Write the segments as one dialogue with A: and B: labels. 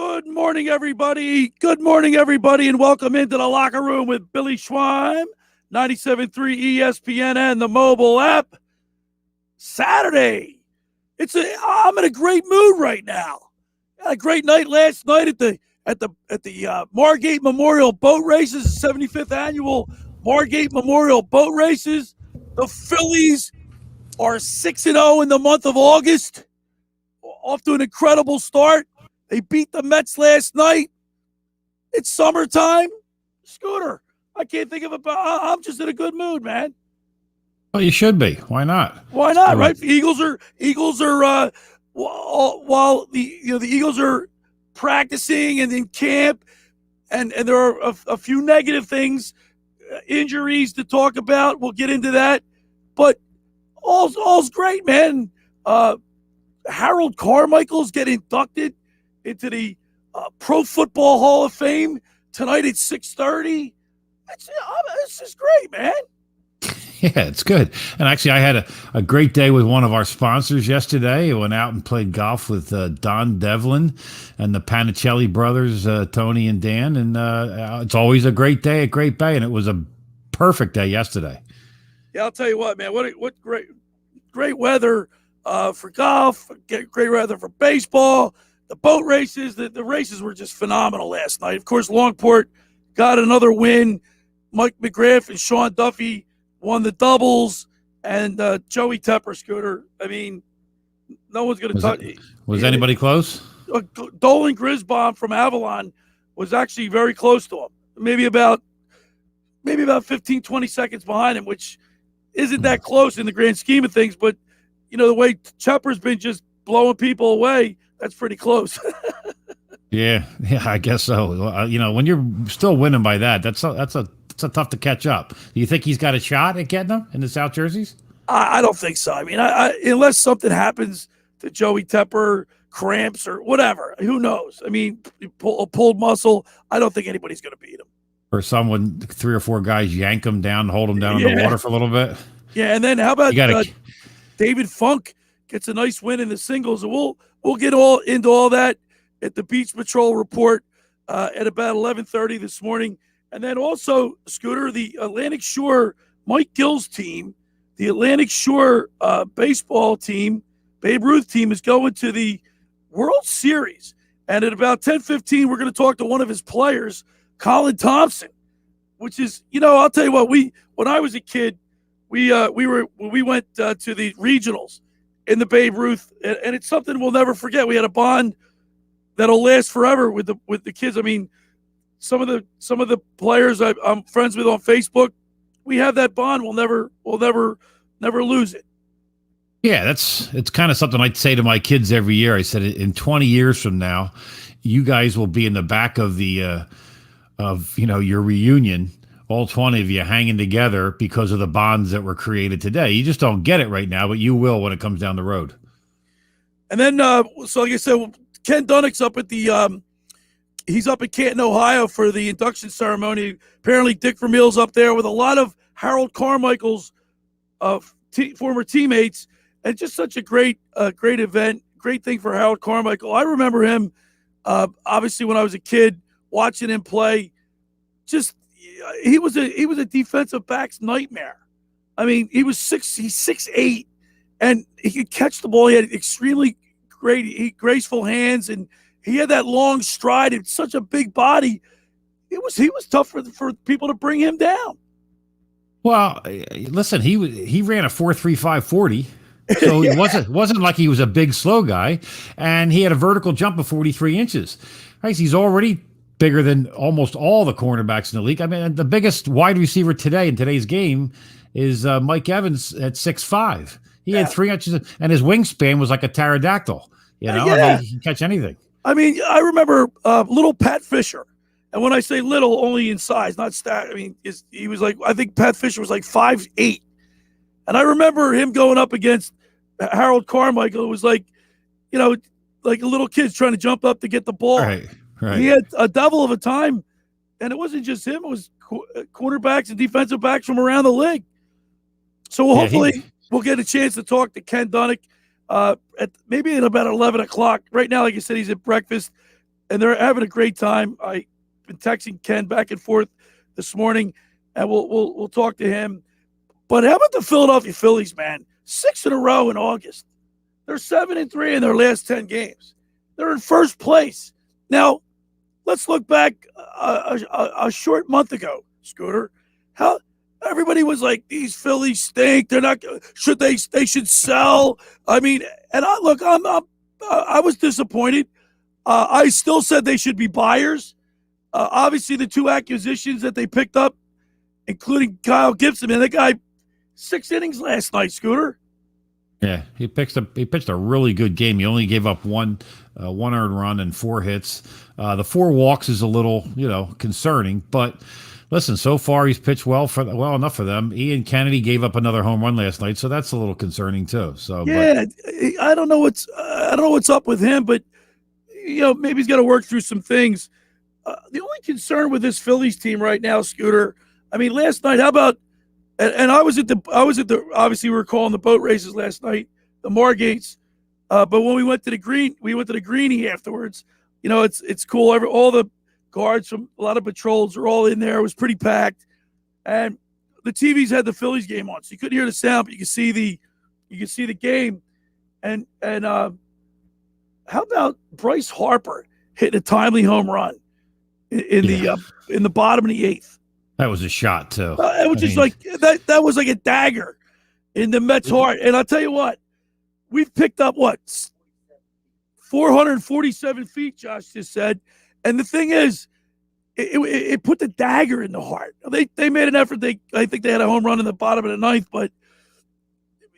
A: Good morning, everybody. Good morning, everybody, and welcome into the locker room with Billy Schweim, 97.3 ESPN and the mobile app. Saturday. I'm in a great mood right now. Had a great night last night at the Margate Memorial Boat Races, the 75th annual Margate Memorial Boat Races. The Phillies are 6-0 in the month of August, off to an incredible start. They beat the Mets last night. It's summertime. Scooter, I can't think of it, but I'm just in a good mood, man.
B: Well, you should be. Why not?
A: Why not, right? The Eagles are while the Eagles are practicing and in camp, and there are a few negative things, injuries to talk about. We'll get into that, but all's great, man. Harold Carmichael's getting inducted into the Pro Football Hall of Fame tonight at 6:30. This is great, man.
B: Yeah, it's good. And actually, I had a great day with one of our sponsors yesterday. I went out and played golf with Don Devlin and the Panicelli brothers, Tony and Dan. And it's always a great day at Great Bay, and it was a perfect day yesterday.
A: Yeah, I'll tell you what, man. What great weather for golf, great weather for baseball. The boat races, the races were just phenomenal last night. Of course, Longport got another win. Mike McGrath and Sean Duffy won the doubles, and Joey Tepper, Scooter. I mean, no one's going to touch it.
B: Was anybody close?
A: Dolan Grisbaum from Avalon was actually very close to him. Maybe about 15, 20 seconds behind him, which isn't that close in the grand scheme of things. But, the way Tepper's been just blowing people away, that's pretty close.
B: Yeah, I guess so. When you're still winning by that, that's tough to catch up. Do you think he's got a shot at getting them in the South Jerseys?
A: I don't think so. I mean, unless something happens to Joey Tepper, cramps or whatever, who knows? I mean, a pulled muscle. I don't think anybody's going to beat him.
B: Or someone, 3 or 4 guys yank him down, hold him down in the water for a little bit.
A: Yeah, and then how about David Funk gets a nice win in the singles, and we'll get into all that at the Beach Patrol report at about 11:30 this morning. And then also, Scooter, the Atlantic Shore Mike Gill's team, the Atlantic Shore baseball team, Babe Ruth team, is going to the World Series. And at about 10:15, we're going to talk to one of his players, Colin Thompson, which is, I'll tell you what, when I was a kid, we went to the regionals in the Babe Ruth, and it's something we'll never forget. We had a bond that'll last forever with the kids. I mean, some of the players I'm friends with on Facebook, we have that bond. We'll never lose it.
B: Yeah, it's kind of something I'd say to my kids every year. I said, in 20 years from now, you guys will be in the back of the your reunion, all 20 of you hanging together because of the bonds that were created today. You just don't get it right now, but you will when it comes down the road. And then,
A: so like I said, Ken Dunek's up at he's up at Canton, Ohio for the induction ceremony. Apparently Dick Vermeil's up there with a lot of Harold Carmichael's former teammates, and just such a great event, great thing for Harold Carmichael. I remember him, obviously when I was a kid, watching him play. Just he was a defensive back's nightmare. I mean, he's 6'8", and he could catch the ball. He had extremely graceful hands, and he had that long stride and such a big body. He was tough for people to bring him down.
B: Well, listen, he ran a 4.35 40, so yeah. It wasn't like he was a big slow guy, and he had a vertical jump of 43 inches. Right, he's already bigger than almost all the cornerbacks in the league. I mean, the biggest wide receiver today in today's game is Mike Evans at 6'5". He had 3 inches, and his wingspan was like a pterodactyl. I mean, he can catch anything.
A: I mean, I remember little Pat Fisher. And when I say little, only in size, not stat. I mean, he was like, I think Pat Fisher was like 5'8". And I remember him going up against Harold Carmichael. It was like, like a little kid trying to jump up to get the ball.
B: Right.
A: He had a devil of a time. And it wasn't just him. It was quarterbacks and defensive backs from around the league. So hopefully we'll get a chance to talk to Ken Dunek maybe at about 11 o'clock. Right now, like I said, he's at breakfast. and they're having a great time. I've been texting Ken back and forth this morning, and we'll talk to him. But how about the Philadelphia Phillies, man? 6 in a row in August. They're 7-3 in their last 10 games. They're in first place. Now, let's look back a short month ago, Scooter. How everybody was like, these Phillies stink. They're not. They should sell. I mean, and I was disappointed. I still said they should be buyers. Obviously, the 2 acquisitions that they picked up, including Kyle Gibson, and that guy, 6 innings last night, Scooter.
B: Yeah, he pitched a really good game. He only gave up one earned run and 4 hits. The 4 walks is a little, concerning. But listen, so far he's pitched well enough for them. Ian Kennedy gave up another home run last night, so that's a little concerning too. So
A: yeah, I don't know what's up with him, but maybe he's got to work through some things. The only concern with this Phillies team right now, Scooter. I mean, last night, how about? And I was at the obviously we were calling the boat races last night, the Margates. But when we went to the greenie afterwards. It's cool. All the guards from a lot of patrols are all in there. It was pretty packed, and the TVs had the Phillies game on, so you couldn't hear the sound, but you could see the game. And how about Bryce Harper hitting a timely home run in the bottom of the 8th?
B: That was a shot too.
A: It was like that was like a dagger in the Mets' heart. And I'll tell you what, we've picked up 447 feet. Josh just said, and the thing is, it put the dagger in the heart. They made an effort. I think they had a home run in the bottom of the 9th, but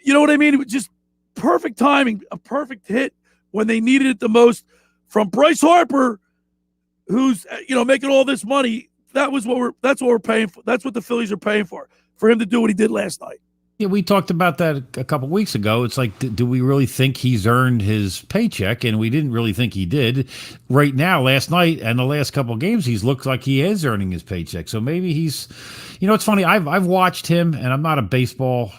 A: you know what I mean. It was just perfect timing, a perfect hit when they needed it the most from Bryce Harper, who's making all this money. That's what we're paying for. That's what the Phillies are paying for him to do what he did last night.
B: Yeah, we talked about that a couple of weeks ago. It's like, do we really think he's earned his paycheck? And we didn't really think he did. Right now, last night and the last couple of games, he's looked like he is earning his paycheck. So maybe he's, it's funny. I've watched him, and I'm not a baseball,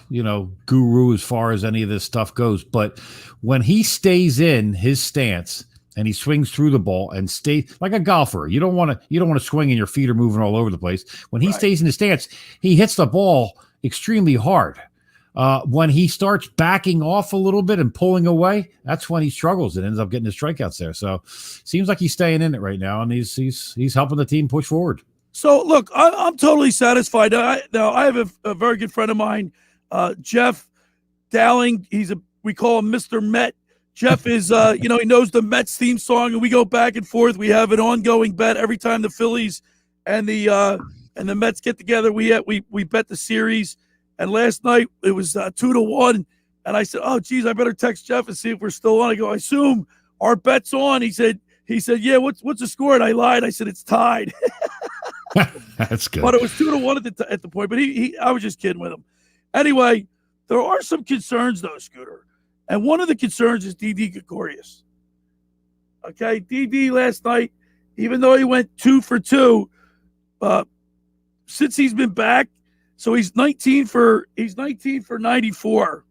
B: guru as far as any of this stuff goes. But when he stays in his stance and he swings through the ball and stays like a golfer, you don't want to swing and your feet are moving all over the place. When he stays in his stance, he hits the ball extremely hard. When he starts backing off a little bit and pulling away, that's when he struggles and ends up getting his strikeouts there. So seems like he's staying in it right now, and he's helping the team push forward.
A: So look, I'm totally satisfied. Now I have a very good friend of mine, Jeff Dowling. We call him Mr. Met. Jeff is, he knows the Mets theme song, and we go back and forth. We have an ongoing bet every time the Phillies and the Mets get together. We bet the series, and last night it was 2-1. And I said, "Oh, geez, I better text Jeff and see if we're still on." I go, "I assume our bet's on." He said, "Yeah, what's the score?" And I lied. I said, "It's tied."
B: That's good.
A: But it was 2-1 at the point. But I was just kidding with him. Anyway, there are some concerns though, Scooter. And one of the concerns is Didi Gregorius. Okay, Didi last night, even though he went 2 for 2, since he's been back, so he's 19 for 94.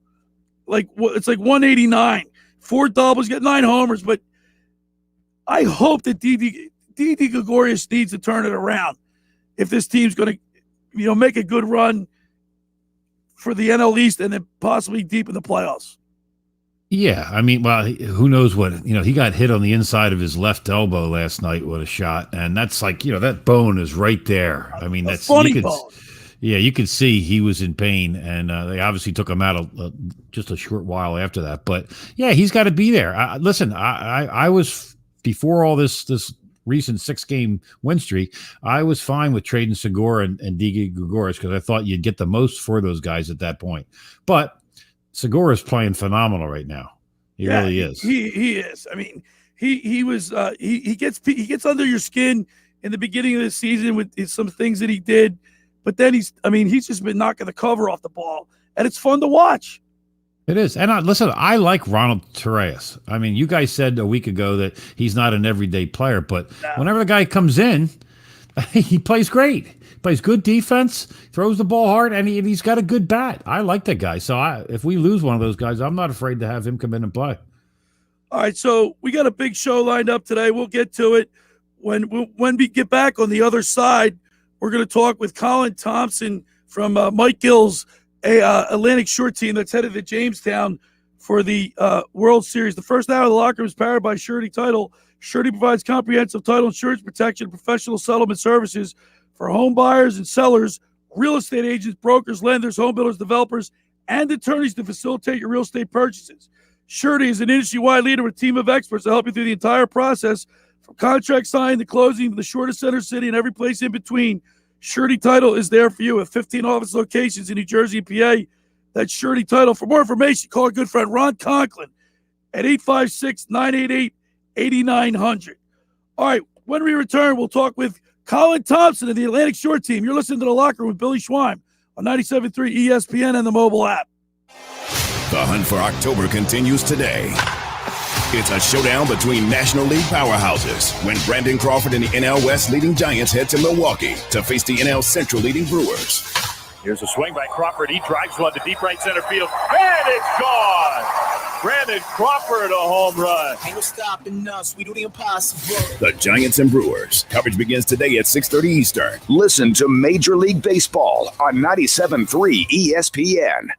A: It's like 189, 4 doubles, got 9 homers. But I hope that Didi Gregorius needs to turn it around if this team's going to, make a good run for the NL East and then possibly deep in the playoffs.
B: Yeah, I mean, well, who knows what, he got hit on the inside of his left elbow last night with a shot, and that's like, that bone is right there. I mean, that's
A: funny bone.
B: Yeah, you could see he was in pain, and they obviously took him out just a short while after that. But yeah, he's got to be there. Listen, I was, before all this recent 6-game win streak, I was fine with trading Segura and Didi Gregorius because I thought you'd get the most for those guys at that point. But Segura is playing phenomenal right now. He really is. He
A: is. I mean, he gets under your skin in the beginning of the season with some things that he did, but then he's just been knocking the cover off the ball, and it's fun to watch.
B: It is. And listen, I like Ronald Torreyes. I mean, you guys said a week ago that he's not an everyday player, but whenever the guy comes in, he plays great. Plays good defense, throws the ball hard, and he's got a good bat. I like that guy. So if we lose one of those guys, I'm not afraid to have him come in and play.
A: All right, so we got a big show lined up today. We'll get to it when we get back on the other side. We're going to talk with Colin Thompson from Mike Gill's Atlantic Shore team that's headed to Jamestown for the World Series. The first hour of the locker room is powered by Surety Title. Surety provides comprehensive title insurance protection and professional settlement services for home buyers and sellers, real estate agents, brokers, lenders, home builders, developers, and attorneys to facilitate your real estate purchases. Surety is an industry-wide leader with a team of experts to help you through the entire process, from contract signing to closing to the shortest center city and every place in between. Surety Title is there for you with 15 office locations in New Jersey and PA. That's Surety Title. For more information, call our good friend Ron Conklin at 856-988-8900. All right, when we return, we'll talk with Colin Thompson of the Atlantic Shore team. You're listening to The Locker Room with Billy Schweim on 97.3 ESPN and the mobile app.
C: The hunt for October continues today. It's a showdown between National League powerhouses when Brandon Crawford and the NL West leading Giants head to Milwaukee to face the NL Central leading Brewers.
D: Here's a swing by Crawford. He drives one to deep right center field, and it's gone. Brandon Crawford, a home run.
E: Ain't no stopping us. We do the impossible.
C: The Giants and Brewers. Coverage begins today at 6:30 Eastern. Listen to Major League Baseball on 97.3 ESPN.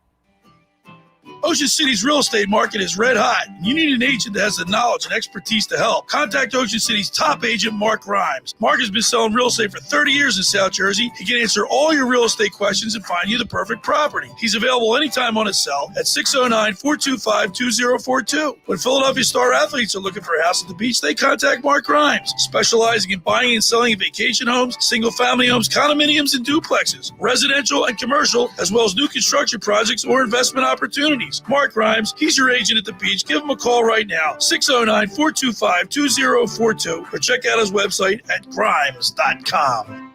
A: Ocean City's real estate market is red hot. You need an agent that has the knowledge and expertise to help. Contact Ocean City's top agent, Mark Rhymes. Mark has been selling real estate for 30 years in South Jersey. He can answer all your real estate questions and find you the perfect property. He's available anytime on his cell at 609-425-2042. When Philadelphia star athletes are looking for a house at the beach, they contact Mark Rhymes, specializing in buying and selling vacation homes, single-family homes, condominiums, and duplexes, residential and commercial, as well as new construction projects or investment opportunities. Mark Rhymes, he's your agent at the beach. Give him a call right now, 609-425-2042, or check out his website at grimes.com.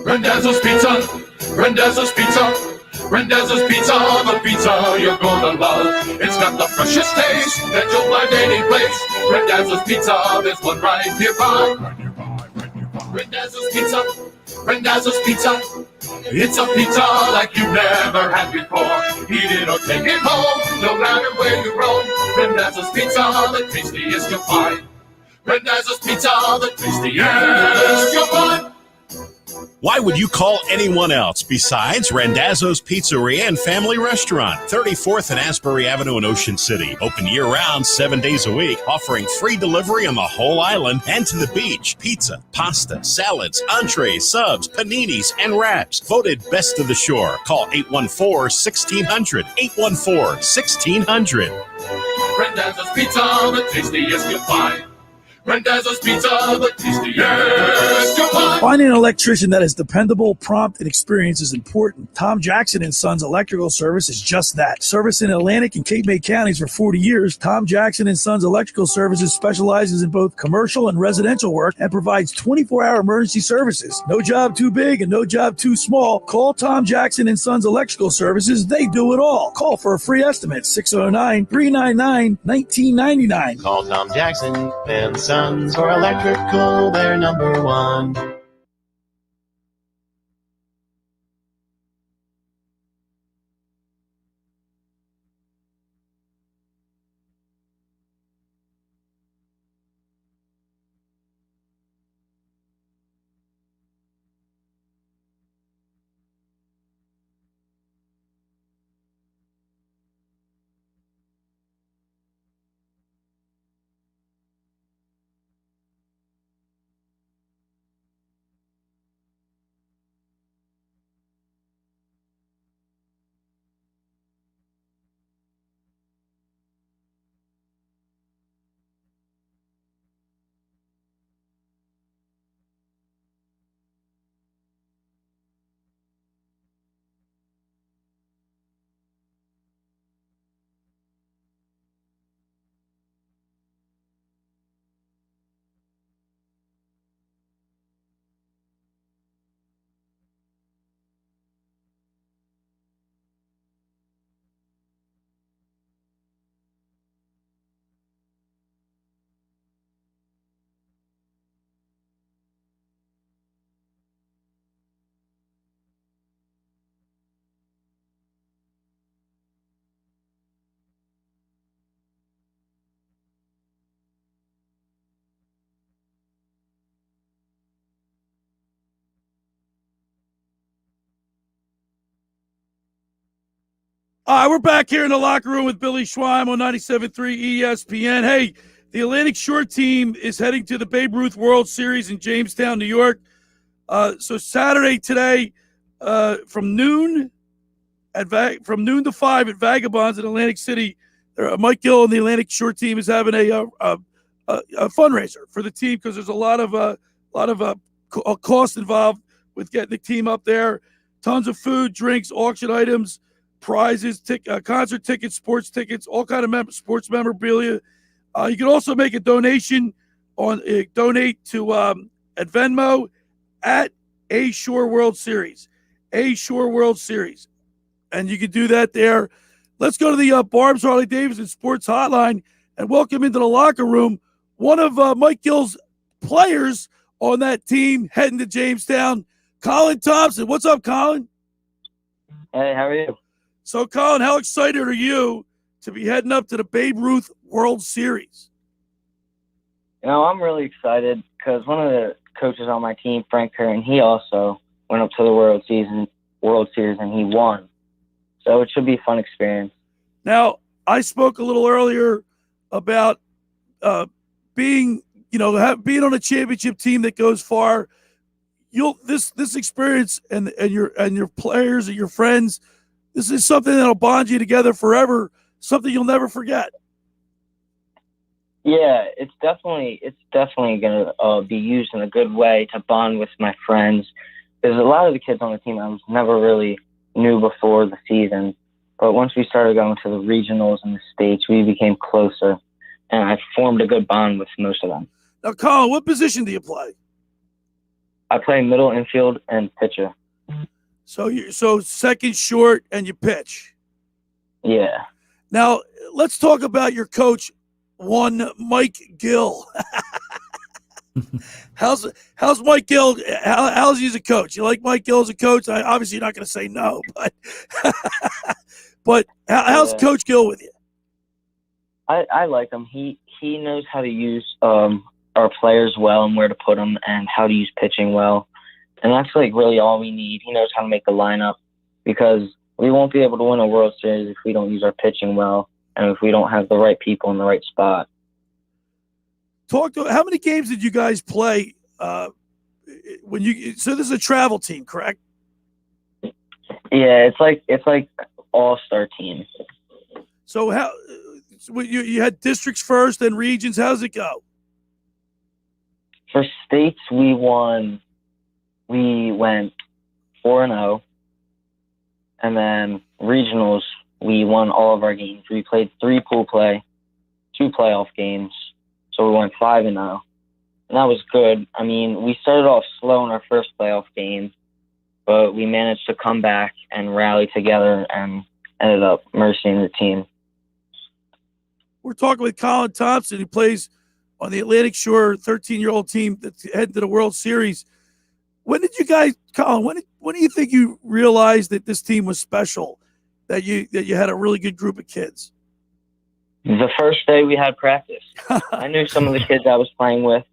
F: Randazzo's Pizza, Randazzo's Pizza, Randazzo's Pizza, the pizza you're gonna love. It's got the freshest taste that you'll find any place. Randazzo's Pizza, there's one right nearby. Randazzo's Pizza, Randazzo's Pizza. It's a pizza like you've never had before. Eat it or take it home, no matter where you roam. Randazzo's Pizza, the tastiest you'll find. Randazzo's Pizza, the tastiest you'll find.
G: Why would you call anyone else besides Randazzo's Pizzeria and Family Restaurant, 34th and Asbury Avenue in Ocean City. Open year-round, 7 days a week, offering free delivery on the whole island and to the beach. Pizza, pasta, salads, entrees, subs, paninis, and wraps. Voted best of the shore. Call 814-1600. 814-1600.
F: Randazzo's Pizza, the tastiest you'll find. Randazzo's Pizza, the tastiest you'll find.
A: Finding an electrician that is dependable, prompt, and experienced is important. Tom Jackson & Sons Electrical Service is just that. Service in Atlantic and Cape May counties for 40 years, Tom Jackson & Sons Electrical Services specializes in both commercial and residential work and provides 24-hour emergency services. No job too big and no job too small. Call Tom Jackson & Sons Electrical Services. They do it all. Call for a free estimate, 609-399-1999.
H: Call Tom Jackson and Sons for electrical, they're number one.
A: All right, we're back here in the locker room with Billy Schweim on 97.3 ESPN. Hey, the Atlantic Shore team is heading to the Babe Ruth World Series in Jamestown, New York. So Saturday today, from noon to 5 at Vagabonds in Atlantic City, Mike Gill and the Atlantic Shore team is having a fundraiser for the team because there's a lot of cost involved with getting the team up there. Tons of food, drinks, auction items, prizes, concert tickets, sports tickets, all kind of sports memorabilia. You can also make a donation donate to at Venmo at A Shore World Series, A Shore World Series, and you can do that there. Let's go to the Barb's Harley Davidson Sports Hotline and welcome into the locker room one of Mike Gill's players on that team heading to Jamestown, Colin Thompson. What's up, Colin?
I: Hey, how are you?
A: So, Colin, how excited are you to be heading up to the Babe Ruth World Series?
I: I'm really excited because one of the coaches on my team, Frank Curran, he also went up to the World Series and he won. So it should be a fun experience. Now,
A: I spoke a little earlier about being on a championship team that goes far. This experience and your players and your friends, this is something that'll bond you together forever, something you'll never forget.
I: Yeah, it's definitely going to be used in a good way to bond with my friends. There's a lot of the kids on the team I was never really knew before the season, but once we started going to the regionals and the states, we became closer, and I formed a good bond with most of them.
A: Now, Colin, what position do you play?
I: I play middle infield and pitcher.
A: So second short and you pitch.
I: Yeah.
A: Now let's talk about your coach, one Mike Gill. How's Mike Gill? How's he as a coach? You like Mike Gill as a coach? Obviously, you're not going to say no, but how's Coach Gill with you?
I: I like him. He knows how to use our players well and where to put them and how to use pitching well. And that's really all we need. He knows how to make the lineup because we won't be able to win a World Series if we don't use our pitching well and if we don't have the right people in the right spot.
A: How many games did you guys play so this is a travel team, correct?
I: Yeah, it's like all-star team.
A: So you had districts first and regions. How's it go?
I: For states, we went 4-0, and then regionals, we won all of our games. We played 3 pool play, 2 playoff games, so we went 5-0, and that was good. I mean, we started off slow in our first playoff game, but we managed to come back and rally together and ended up mercying the team.
A: We're talking with Colin Thompson, who plays on the Atlantic Shore 13-year-old team that's heading to the World Series. When did you guys, Colin, when do you think you realized that this team was special, that you had a really good group of kids?
I: The first day we had practice. I knew some of the kids I was playing with,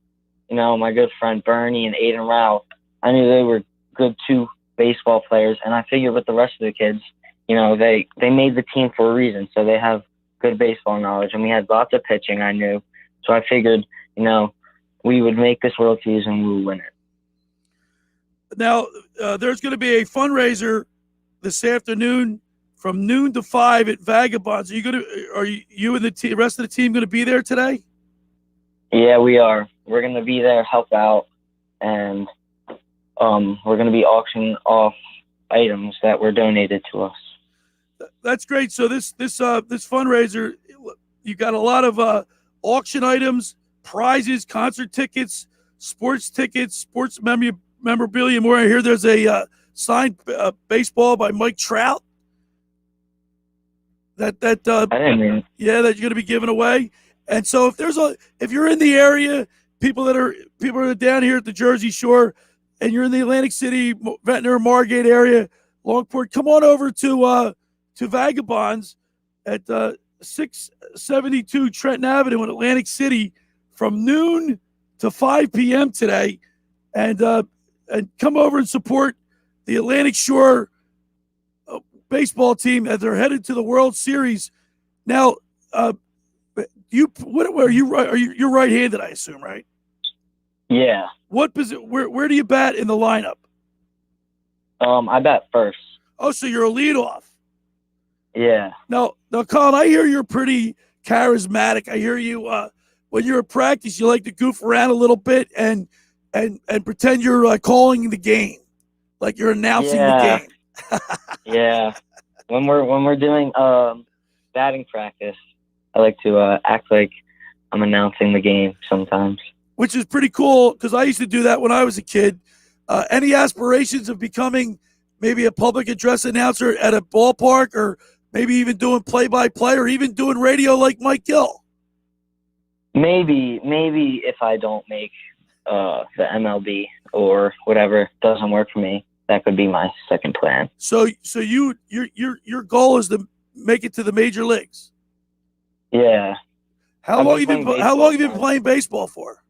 I: my good friend Bernie and Aiden Rao. I knew they were good 2 baseball players, and I figured with the rest of the kids, they made the team for a reason, so they have good baseball knowledge, and we had lots of pitching, I knew. So I figured, we would make this World Series and we would win it.
A: Now, there's going to be a fundraiser this afternoon from noon to 5 at Vagabonds. Are you and the rest of the team going to be there today?
I: Yeah, we are. We're going to be there, help out, and we're going to be auctioning off items that were donated to us.
A: That's great. So this fundraiser, you got a lot of auction items, prizes, concert tickets, sports memorabilia, more. I hear there's a signed baseball by Mike Trout that you're going to be giving away. And so if you're in the area, people that are down here at the Jersey Shore, and you're in the Atlantic City, Ventnor, Margate area, Longport, come on over to Vagabonds at 672 Trenton Avenue in Atlantic City from noon to 5 p.m. today, and come over and support the Atlantic Shore baseball team as they're headed to the World Series. Now, you're right-handed, I assume, right?
I: Yeah.
A: What position? Where do you bat in the lineup?
I: I bat first.
A: Oh, so you're a leadoff.
I: Yeah.
A: Now, Colin, I hear you're pretty charismatic. I hear you when you're at practice, you like to goof around a little bit and pretend you're calling the game, like you're announcing the game.
I: Yeah. When we're doing batting practice, I like to act like I'm announcing the game sometimes.
A: Which is pretty cool because I used to do that when I was a kid. Any aspirations of becoming maybe a public address announcer at a ballpark, or maybe even doing play-by-play, or even doing radio like Mike Gill?
I: Maybe if I don't make the MLB or whatever doesn't work for me, that could be my second plan.
A: So your goal is to make it to the major leagues?
I: Yeah.
A: How long have you been playing baseball for?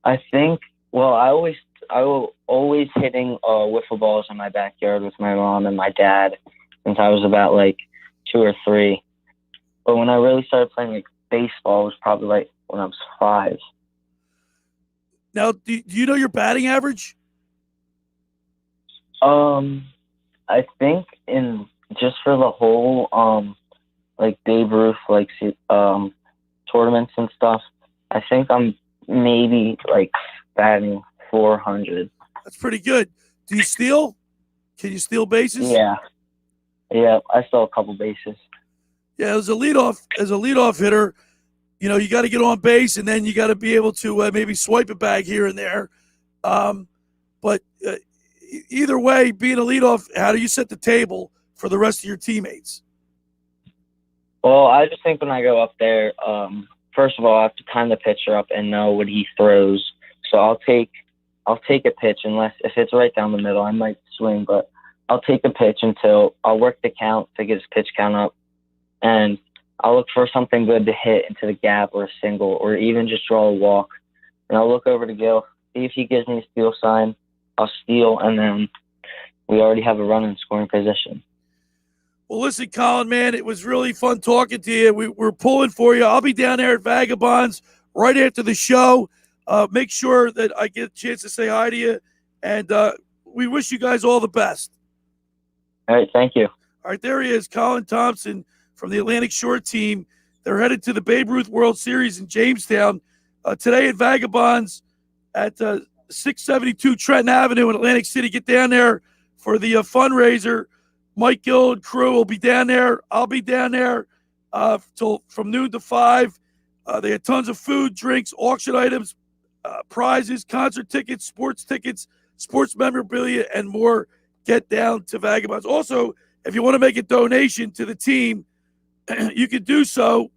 I: I think, well, I was always hitting wiffle balls in my backyard with my mom and my dad since I was about like 2 or 3. But when I really started playing like baseball was probably like when I was 5.
A: Now, do you know your batting average?
I: I think in just for the whole like Babe Ruth tournaments and stuff, I think I'm maybe like batting 400.
A: That's pretty good. Do you steal? Can you steal bases?
I: Yeah, I stole a couple bases.
A: Yeah, as a leadoff hitter, you got to get on base, and then you got to be able to maybe swipe a bag here and there. But either way, being a leadoff, how do you set the table for the rest of your teammates?
I: Well, I just think when I go up there, first of all, I have to time the pitcher up and know what he throws. So I'll take a pitch if it's right down the middle. I might swing, but I'll take a pitch until I'll work the count to get his pitch count up, and I'll look for something good to hit into the gap or a single, or even just draw a walk. And I'll look over to Gil, see if he gives me a steal sign. I'll steal, and then we already have a run in scoring position.
A: Well, listen, Colin, man, it was really fun talking to you. We're pulling for you. I'll be down there at Vagabonds right after the show. Make sure that I get a chance to say hi to you, and we wish you guys all the best.
I: All right, thank you.
A: All right, there he is, Colin Thompson from the Atlantic Shore team. They're headed to the Babe Ruth World Series in Jamestown today at Vagabonds at 672 Trenton Avenue in Atlantic City. Get down there for the fundraiser. Mike Gill and crew will be down there. I'll be down there from noon to 5. They have tons of food, drinks, auction items, prizes, concert tickets, sports memorabilia, and more. Get down to Vagabonds. Also, if you want to make a donation to the team, you can do so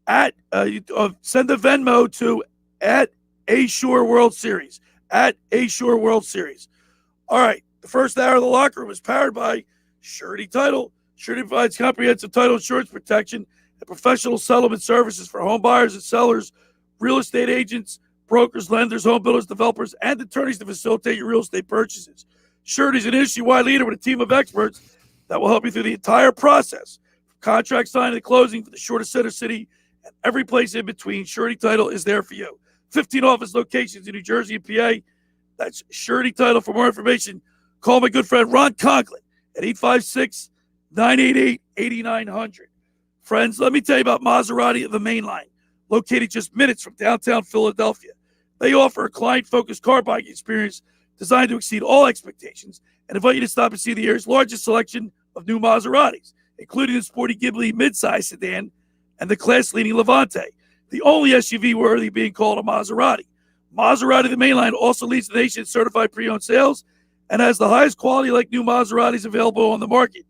A: at send a Venmo to at A Shore World Series. At A Shore World Series. All right, the first hour of the locker room is powered by Surety Title. Surety provides comprehensive title insurance protection and professional settlement services for home buyers and sellers, real estate agents, brokers, lenders, home builders, developers, and attorneys to facilitate your real estate purchases. Surety is an industry-wide leader with a team of experts that will help you through the entire process, from contract signing to closing, for the shortest center city and every place in between. Surety Title is there for you. 15 office locations in New Jersey and PA. That's Surety Title. For more information, call my good friend Ron Conklin at 856-988-8900. Friends, let me tell you about Maserati of the Main Line, located just minutes from downtown Philadelphia. They offer a client-focused car buying experience designed to exceed all expectations, and invite you to stop and see the area's largest selection of new Maseratis, including the sporty Ghibli midsize sedan and the class-leading Levante, the only SUV worthy of being called a Maserati. Maserati the Mainline also leads the nation's certified pre-owned sales and has the highest quality like new Maseratis available on the market.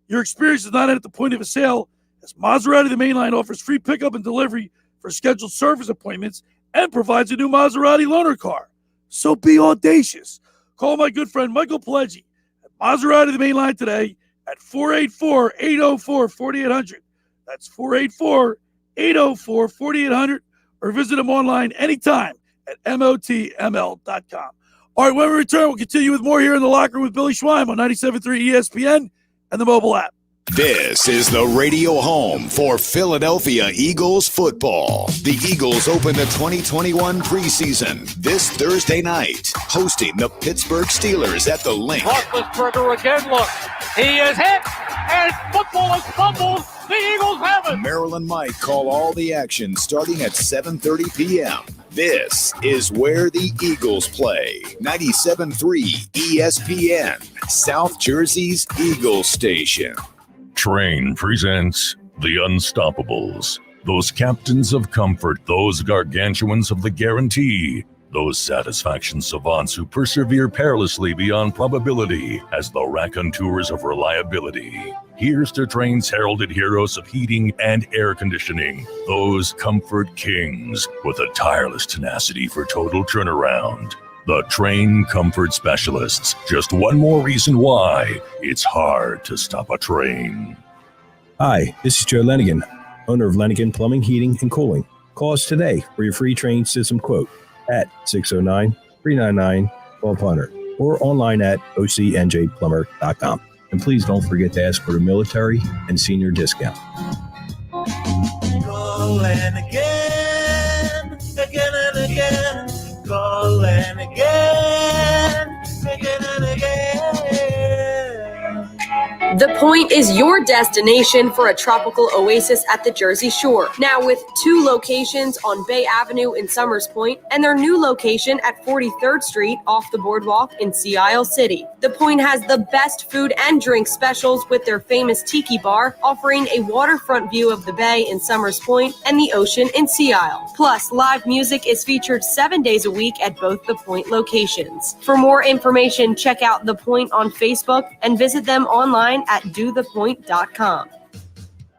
A: Your experience is not at the point of a sale, as Maserati the Mainline offers free pickup and delivery for scheduled service appointments and provides a new Maserati loaner car. So be audacious. Call my good friend Michael Pileggi at Maserati the Mainline today at 484-804-4800. That's 484-804-4800, or visit him online anytime at motml.com. All right, when we return, we'll continue with more here in the locker room with Billy Schweim on 97.3 ESPN and the mobile app.
C: This is the radio home for Philadelphia Eagles football. The Eagles open the 2021 preseason this Thursday night, hosting the Pittsburgh Steelers at the Link.
D: Roethlisberger again, look. He is hit, and football is fumbled. The Eagles have it.
C: Maryland Mike call all the action starting at 7:30 p.m. This is where the Eagles play. 97.3 ESPN, South Jersey's Eagles station.
J: Train presents The Unstoppables. Those captains of comfort, those gargantuans of the guarantee, those satisfaction savants who persevere perilously beyond probability as the raconteurs of reliability. Here's to Train's heralded heroes of heating and air conditioning, those comfort kings with a tireless tenacity for total turnaround. The Train Comfort Specialists. Just one more reason why it's hard to stop a train.
K: Hi, this is Joe Lenigan, owner of Lenigan Plumbing, Heating, and Cooling. Call us today for your free train system quote at 609-399-1200 or online at ocnjplumber.com. And please don't forget to ask for the military and senior discount.
E: Call and again and again. Call and again and again.
L: The Point is your destination for a tropical oasis at the Jersey Shore. Now with 2 locations on Bay Avenue in Somers Point and their new location at 43rd Street off the boardwalk in Sea Isle City. The Point has the best food and drink specials with their famous Tiki Bar, offering a waterfront view of the bay in Somers Point and the ocean in Sea Isle. Plus, live music is featured 7 days a week at both The Point locations. For more information, check out The Point on Facebook and visit them online at dothepoint.com.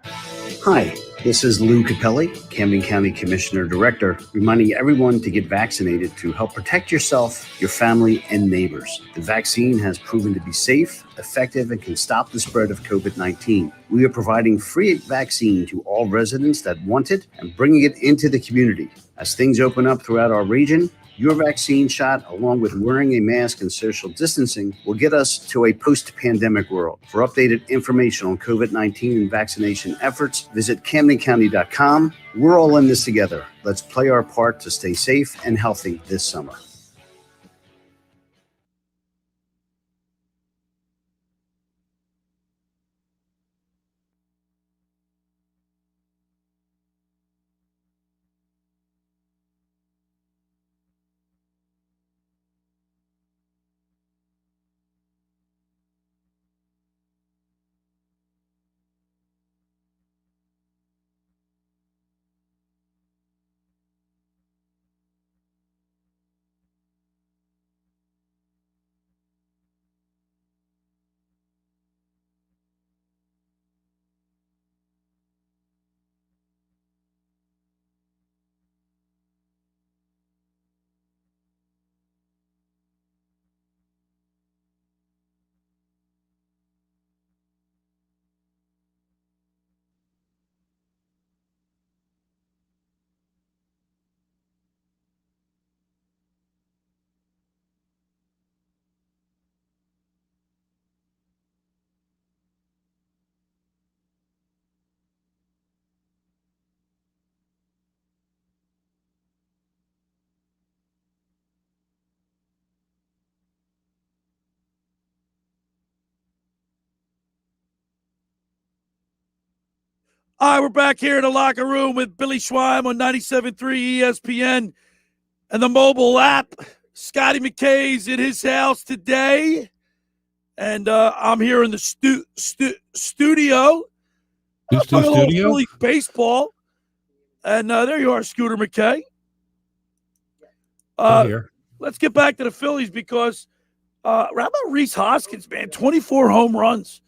M: Hi, this is Lou Capelli, Camden County Commissioner Director, reminding everyone to get vaccinated to help protect yourself, your family, and neighbors. The vaccine has proven to be safe, effective, and can stop the spread of COVID-19. We are providing free vaccine to all residents that want it and bringing it into the community. As things open up throughout our region, your vaccine shot, along with wearing a mask and social distancing, will get us to a post-pandemic world. For updated information on COVID-19 and vaccination efforts, visit CamdenCounty.com. We're all in this together. Let's play our part to stay safe and healthy this summer.
A: All right, we're back here in the locker room with Billy Schweim on 97.3 ESPN and the mobile app. Scotty McKay's in his house today, and I'm here in the studio.
B: Studio?
A: Philly baseball, and there you are, Scooter McKay.
B: Here.
A: Let's get back to the Phillies because how about Rhys Hoskins, man? 24 home runs.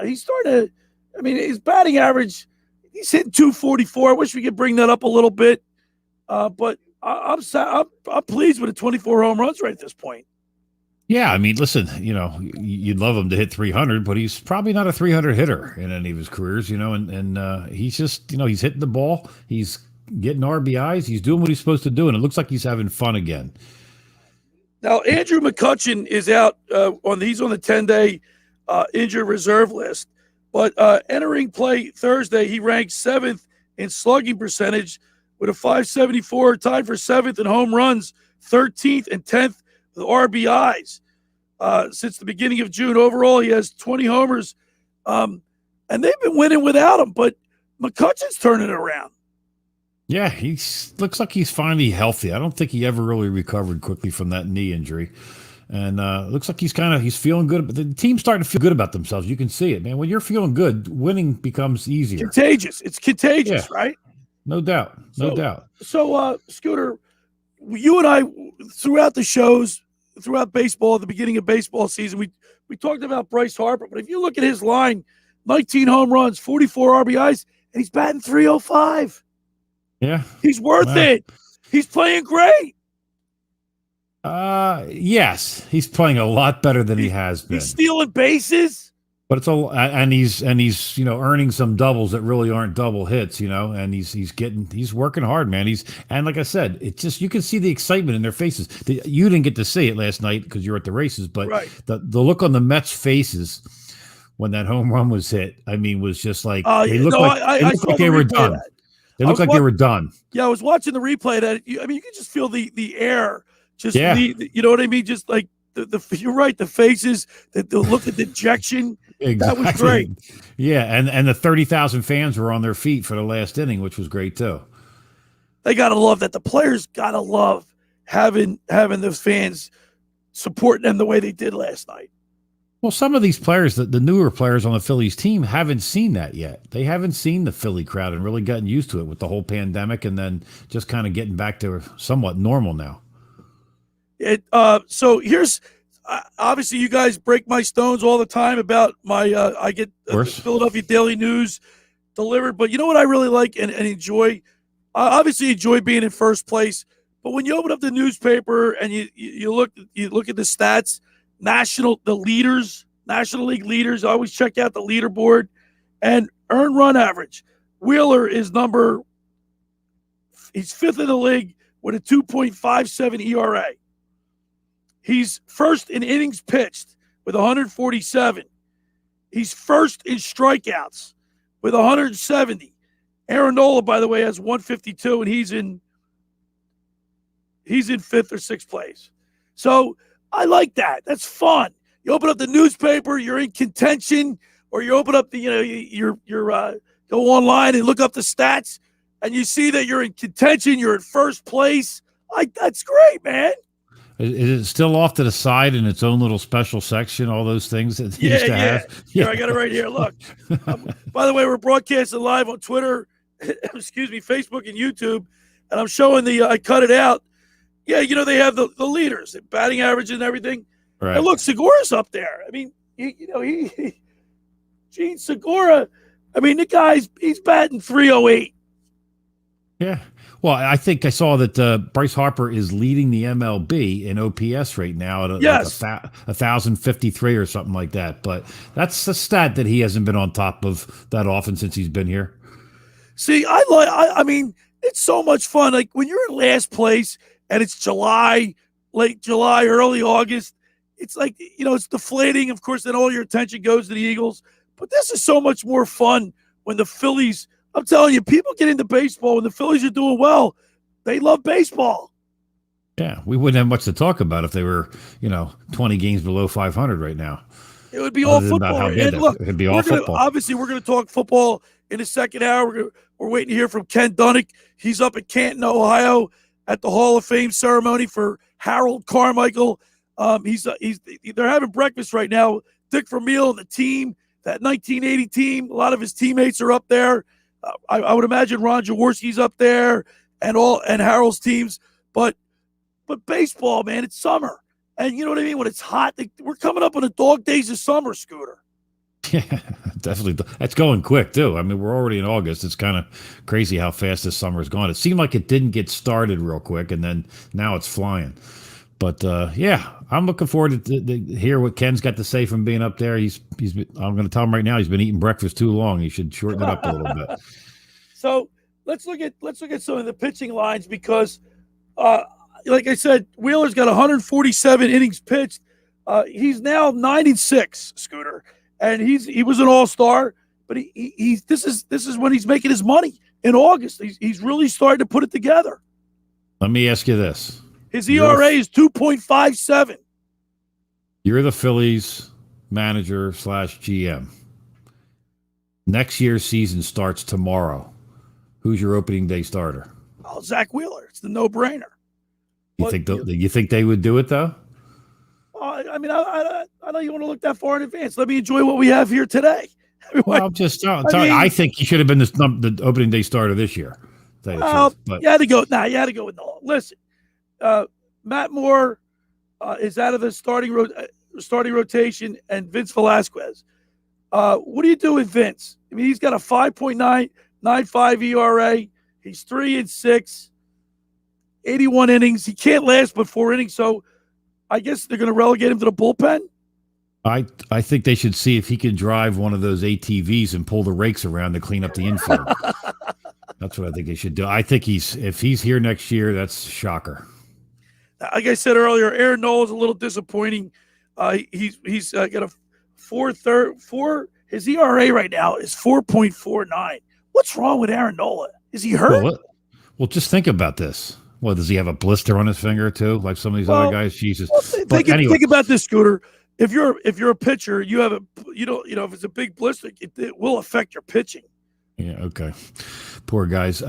A: He's starting to. I mean, his batting average. He's hitting 244. I wish we could bring that up a little bit, but I'm pleased with the 24 home runs right at this point.
B: Yeah, I mean, listen, you'd love him to hit 300, but he's probably not a 300 hitter in any of his careers, and he's just, he's hitting the ball, he's getting RBIs, he's doing what he's supposed to do, and it looks like he's having fun again.
A: Now, Andrew McCutchen is out he's on the 10-day injured reserve list. But entering play Thursday, he ranked 7th in slugging percentage with a .574, tied for 7th in home runs, 13th and 10th with RBIs. Since the beginning of June. Overall, he has 20 homers, and they've been winning without him, but McCutcheon's turning it around.
B: Yeah, looks like he's finally healthy. I don't think he ever really recovered quickly from that knee injury. And looks like he's feeling good. But the team's starting to feel good about themselves. You can see it, man. When you're feeling good, winning becomes easier.
A: Contagious. It's contagious,
B: yeah.
A: Right?
B: No doubt. No doubt.
A: So, Scooter, you and I, throughout the shows, throughout baseball, at the beginning of baseball season, we talked about Bryce Harper. But if you look at his line, 19 home runs, 44 RBIs, and he's batting .305.
B: Yeah.
A: He's worth it. He's playing great.
B: Yes, he's playing a lot better than he has been.
A: He's stealing bases.
B: But it's and he's earning some doubles that really aren't double hits, and he's working hard, man. And like I said, it's just, you can see the excitement in their faces. You didn't get to see it last night because you were at the races, but the look on the Mets' faces when that home run was hit, was just like they looked like they were done. They looked like they were done.
A: Yeah, I was watching the replay of that. You could just feel the air. Just you know what I mean? Just like you're right. The faces, the look of dejection.
B: Exactly.
A: That was great.
B: Yeah, and the 30,000 fans were on their feet for the last inning, which was great too.
A: They gotta love that. The players gotta love having those fans supporting them the way they did last night.
B: Well, some of these players, the newer players on the Phillies team, haven't seen that yet. They haven't seen the Philly crowd and really gotten used to it with the whole pandemic, and then just kind of getting back to somewhat normal now.
A: So here's obviously you guys break my stones all the time about my I get the Philadelphia Daily News delivered, but you know what I really like and enjoy? I obviously enjoy being in first place, but when you open up the newspaper and you look at the stats, National League leaders, I always check out the leaderboard and earned run average. Wheeler is he's 5th in the league with a 2.57 ERA. He's first in innings pitched with 147. He's first in strikeouts with 170. Aaron Nola, by the way, has 152, and he's in 5th or 6th place. So I like that. That's fun. You open up the newspaper, you're in contention, or you open up the go online and look up the stats, and you see that you're in contention. You're in first place. That's great, man.
B: Is it still off to the side in its own little special section, all those things that you used to have?
A: Yeah, I got it right here. Look. By the way, we're broadcasting live on Twitter, Facebook and YouTube, and I'm showing I cut it out. Yeah, they have the leaders, the batting average and everything.
B: Right.
A: And look, Segura's up there. Gene Segura, the he's batting .308.
B: Yeah. Well, I think I saw that Bryce Harper is leading the MLB in OPS right now at 1,053 or something like that. But that's a stat that he hasn't been on top of that often since he's been here.
A: See, it's so much fun. Like when you're in last place and it's late July, early August, it's like, it's deflating. Of course, then all your attention goes to the Eagles. But this is so much more fun when the Phillies, I'm telling you, people get into baseball when the Phillies are doing well. They love baseball.
B: Yeah, we wouldn't have much to talk about if they were, 20 games below 500 right now.
A: It would be all football.
B: It'd be all football.
A: Obviously, we're going to talk football in the second hour. We're waiting to hear from Ken Dunek. He's up at Canton, Ohio, at the Hall of Fame ceremony for Harold Carmichael. They're having breakfast right now. Dick Vermeil and the team, that 1980 team. A lot of his teammates are up there. I would imagine Ron Jaworski's up there and Harold's teams. But baseball, man, it's summer. And you know what I mean? When it's hot, we're coming up on the dog days of summer, Scooter.
B: Yeah, definitely. That's going quick, too. We're already in August. It's kind of crazy how fast this summer's gone. It seemed like it didn't get started real quick, and then now it's flying. But, I'm looking forward to hear what Ken's got to say from being up there. I'm going to tell him right now he's been eating breakfast too long. He should shorten it up a little bit.
A: So let's look at some of the pitching lines because, like I said, Wheeler's got 147 innings pitched. He's now 9-6, Scooter. and he was an all-star, but this is when he's making his money in August. He's really starting to put it together.
B: Let me ask you this:
A: his ERA is 2.57.
B: You're the Phillies manager / GM. Next year's season starts tomorrow. Who's your opening day starter?
A: Oh, Zach Wheeler. It's the no-brainer.
B: You think they would do it though?
A: I mean, I know you want to look that far in advance. Let me enjoy what we have here today.
B: Well, I'm just telling you. I think he should have been the opening day starter this year.
A: Well, you had to go. You had to go with Nola. Listen, Matt Moore is out of the starting rotation, and Vince Velasquez. What do you do with Vince? I mean, he's got a 5.995 ERA. He's 3-6, 81 innings. He can't last but 4 innings, so I guess they're going to relegate him to the bullpen.
B: I think they should see if he can drive one of those ATVs and pull the rakes around to clean up the infield. That's what I think they should do. I think if he's here next year, that's a shocker.
A: Like I said earlier, Aaron Nola is a little disappointing. He's got a 4. His ERA right now is 4.49. What's wrong with Aaron Nola? Is he hurt?
B: Well, just think about this. Well, does he have a blister on his finger too, like some of these other guys? Jesus.
A: Think about this, Scooter. If you're a pitcher, you have if it's a big blister, it will affect your pitching.
B: Yeah. Okay. Poor guys.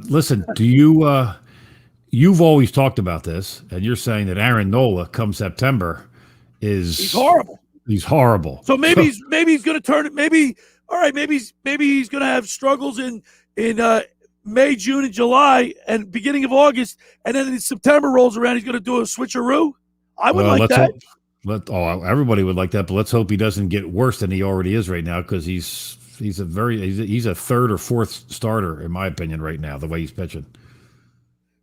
B: Listen, you've always talked about this, and you're saying that Aaron Nola, come September, he's
A: horrible.
B: He's horrible.
A: So maybe he's going to turn it. Maybe he's going to have struggles in May, June, and July, and beginning of August, and then in September rolls around, he's going to do a switcheroo. I would like that.
B: Everybody would like that, but let's hope he doesn't get worse than he already is right now, because he's a third or fourth starter in my opinion right now, the way he's pitching.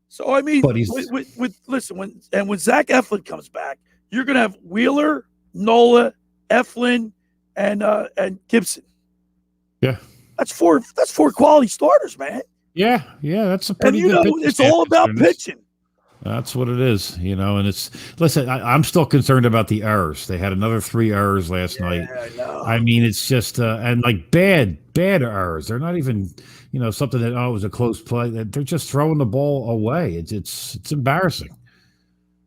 A: So I mean, when Zach Eflin comes back, you're going to have Wheeler, Nola, Eflin, and Gibson.
B: Yeah,
A: that's four quality starters, man.
B: Yeah, that's a pretty good.
A: It's all about pitching.
B: That's what it is, and listen, I'm still concerned about the errors. They had another 3 errors last night.
A: I know.
B: I mean, it's just, and like bad errors. They're not even, something that, it was a close play. They're just throwing the ball away. It's embarrassing.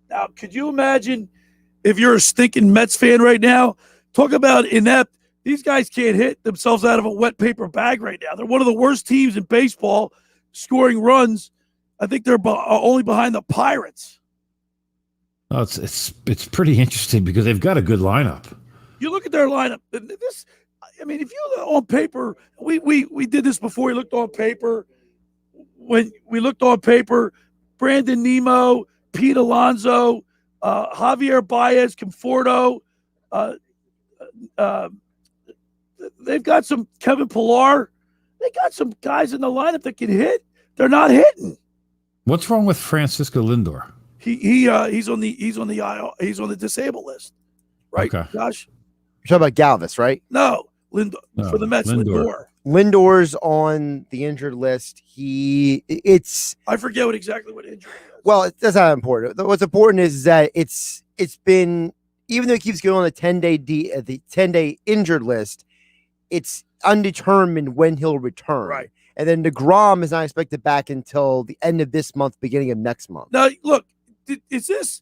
A: Now, could you imagine if you're a stinking Mets fan right now? Talk about inept. These guys can't hit themselves out of a wet paper bag right now. They're one of the worst teams in baseball scoring runs. I think they're only behind the Pirates.
B: Oh, it's pretty interesting because they've got a good lineup.
A: You look at their lineup. If you look on paper, we did this before. We looked on paper. When we looked on paper, Brandon Nimmo, Pete Alonso, Javier Baez, Conforto. They've got some Kevin Pillar. They got some guys in the lineup that can hit. They're not hitting.
B: What's wrong with Francisco Lindor?
A: He's on the IL. He's on the disabled list, right? Okay. Josh,
N: you're talking about Galvis, right?
A: No, Lindor for the Mets.
N: Lindor's on the injured list.
A: I forget exactly what injury.
N: Well, that's not important. What's important is that it's been, even though it keeps going on the 10-day injured list, it's undetermined when he'll return.
A: Right.
N: And then DeGrom is not expected back until the end of this month, beginning of next month.
A: Now, look, is this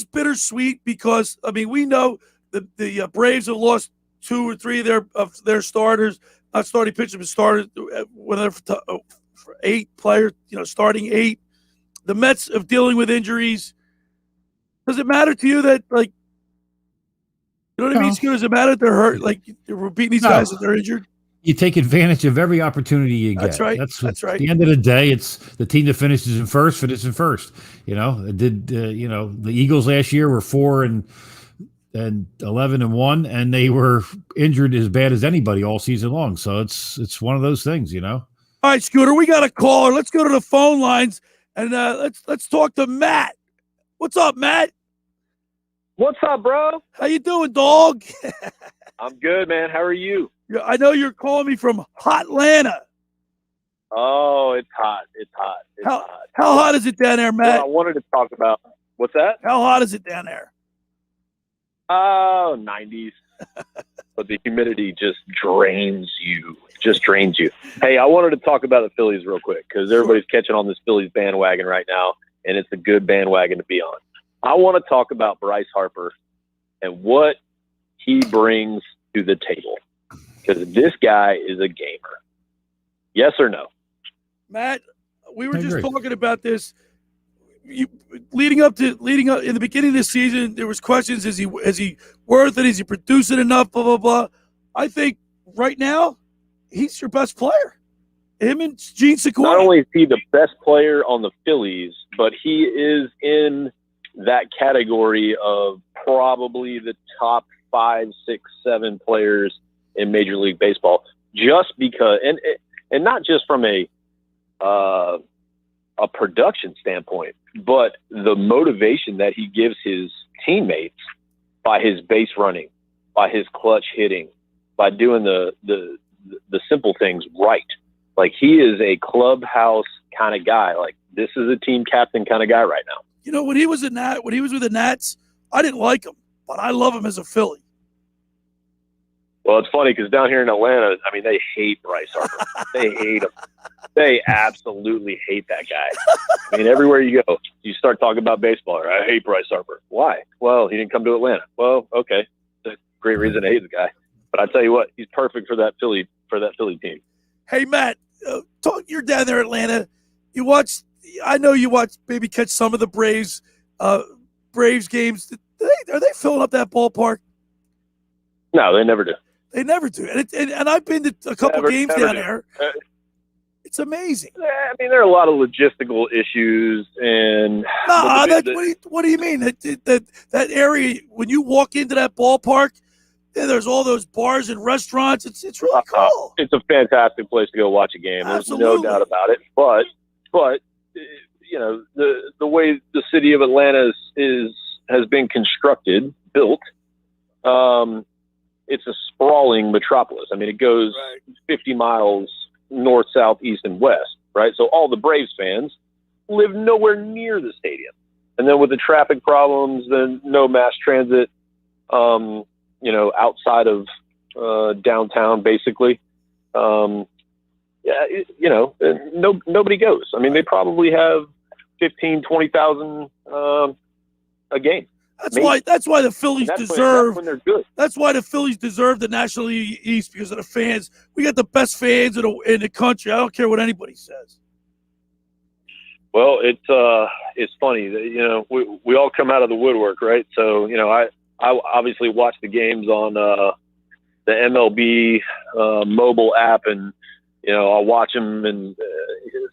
A: bittersweet? Because we know the Braves have lost 2 or 3 of their starters, not starting pitchers, but starters, whether for 8 players, starting 8. The Mets of dealing with injuries. Does it matter to you that you know what I mean? Does it matter that they're hurt? We're beating these guys if they're injured.
B: You take advantage of every opportunity you get.
A: That's right.
B: That's right. At the end of the day, it's the team that finishes in first. The Eagles last year were 4-11-1, and they were injured as bad as anybody all season long. So it's one of those things, All
A: right, Scooter, we got a caller. Let's go to the phone lines and let's talk to Matt. What's up, Matt?
O: What's up, bro?
A: How you doing, dog?
O: I'm good, man. How are you?
A: I know you're calling me from hot Atlanta.
O: Oh, it's hot.
A: How hot is it down there, Matt?
O: Well, I wanted to talk about what's that?
A: How hot is it down there?
O: Oh, 90s. but the humidity just drains you. Hey, I wanted to talk about the Phillies real quick because everybody's catching on this Phillies bandwagon right now, and it's a good bandwagon to be on. I want to talk about Bryce Harper and what he brings to the table, because this guy is a gamer. Yes or no?
A: Matt, we were just talking about this. Leading up in the beginning of the season, there was questions: is he worth it? Is he producing enough? Blah blah blah. I think right now he's your best player. Him and Gene Sequoia.
O: Not only is he the best player on the Phillies, but he is in that category of probably the top 5, 6, 7 players in Major League Baseball. Just because, and not just from a production standpoint, but the motivation that he gives his teammates by his base running, by his clutch hitting, by doing the simple things right. Like, he is a clubhouse kind of guy. Like, this is a team captain kind of guy right now.
A: You know, when he was with the Nats, I didn't like him, but I love him as a Philly.
O: Well, it's funny because down here in Atlanta, I mean, they hate Bryce Harper. They hate him. They absolutely hate that guy. I mean, everywhere you go, you start talking about baseball. I hate Bryce Harper. Why? Well, he didn't come to Atlanta. Well, okay, that's a great reason to hate the guy. But I tell you what, he's perfect for that Philly team.
A: Hey, Matt, you're down there in Atlanta. I know you watch, maybe catch some of the Braves games. Are they filling up that ballpark?
O: No, they never do.
A: They never do. And I've been to a couple games down there. It's amazing.
O: I mean, there are a lot of logistical issues. And
A: what do you mean? That area, when you walk into that ballpark, there's all those bars and restaurants. It's really cool.
O: It's a fantastic place to go watch a game.
A: Absolutely.
O: There's no doubt about it. But you know, the way the city of Atlanta has been built, it's a sprawling metropolis. I mean, it goes 50 miles north, south, east, and west, right? So all the Braves fans live nowhere near the stadium. And then with the traffic problems, then no mass transit, outside of downtown, basically. Nobody goes. I mean, they probably have 15,000, 20,000 a game.
A: That's why the Phillies deserve.
O: When they're good.
A: That's why the Phillies deserve the National League East, because of the fans. We got the best fans in the country. I don't care what anybody says.
O: Well, it's funny that, we all come out of the woodwork, right? So I obviously watch the games on the MLB mobile app, and I'll watch them, and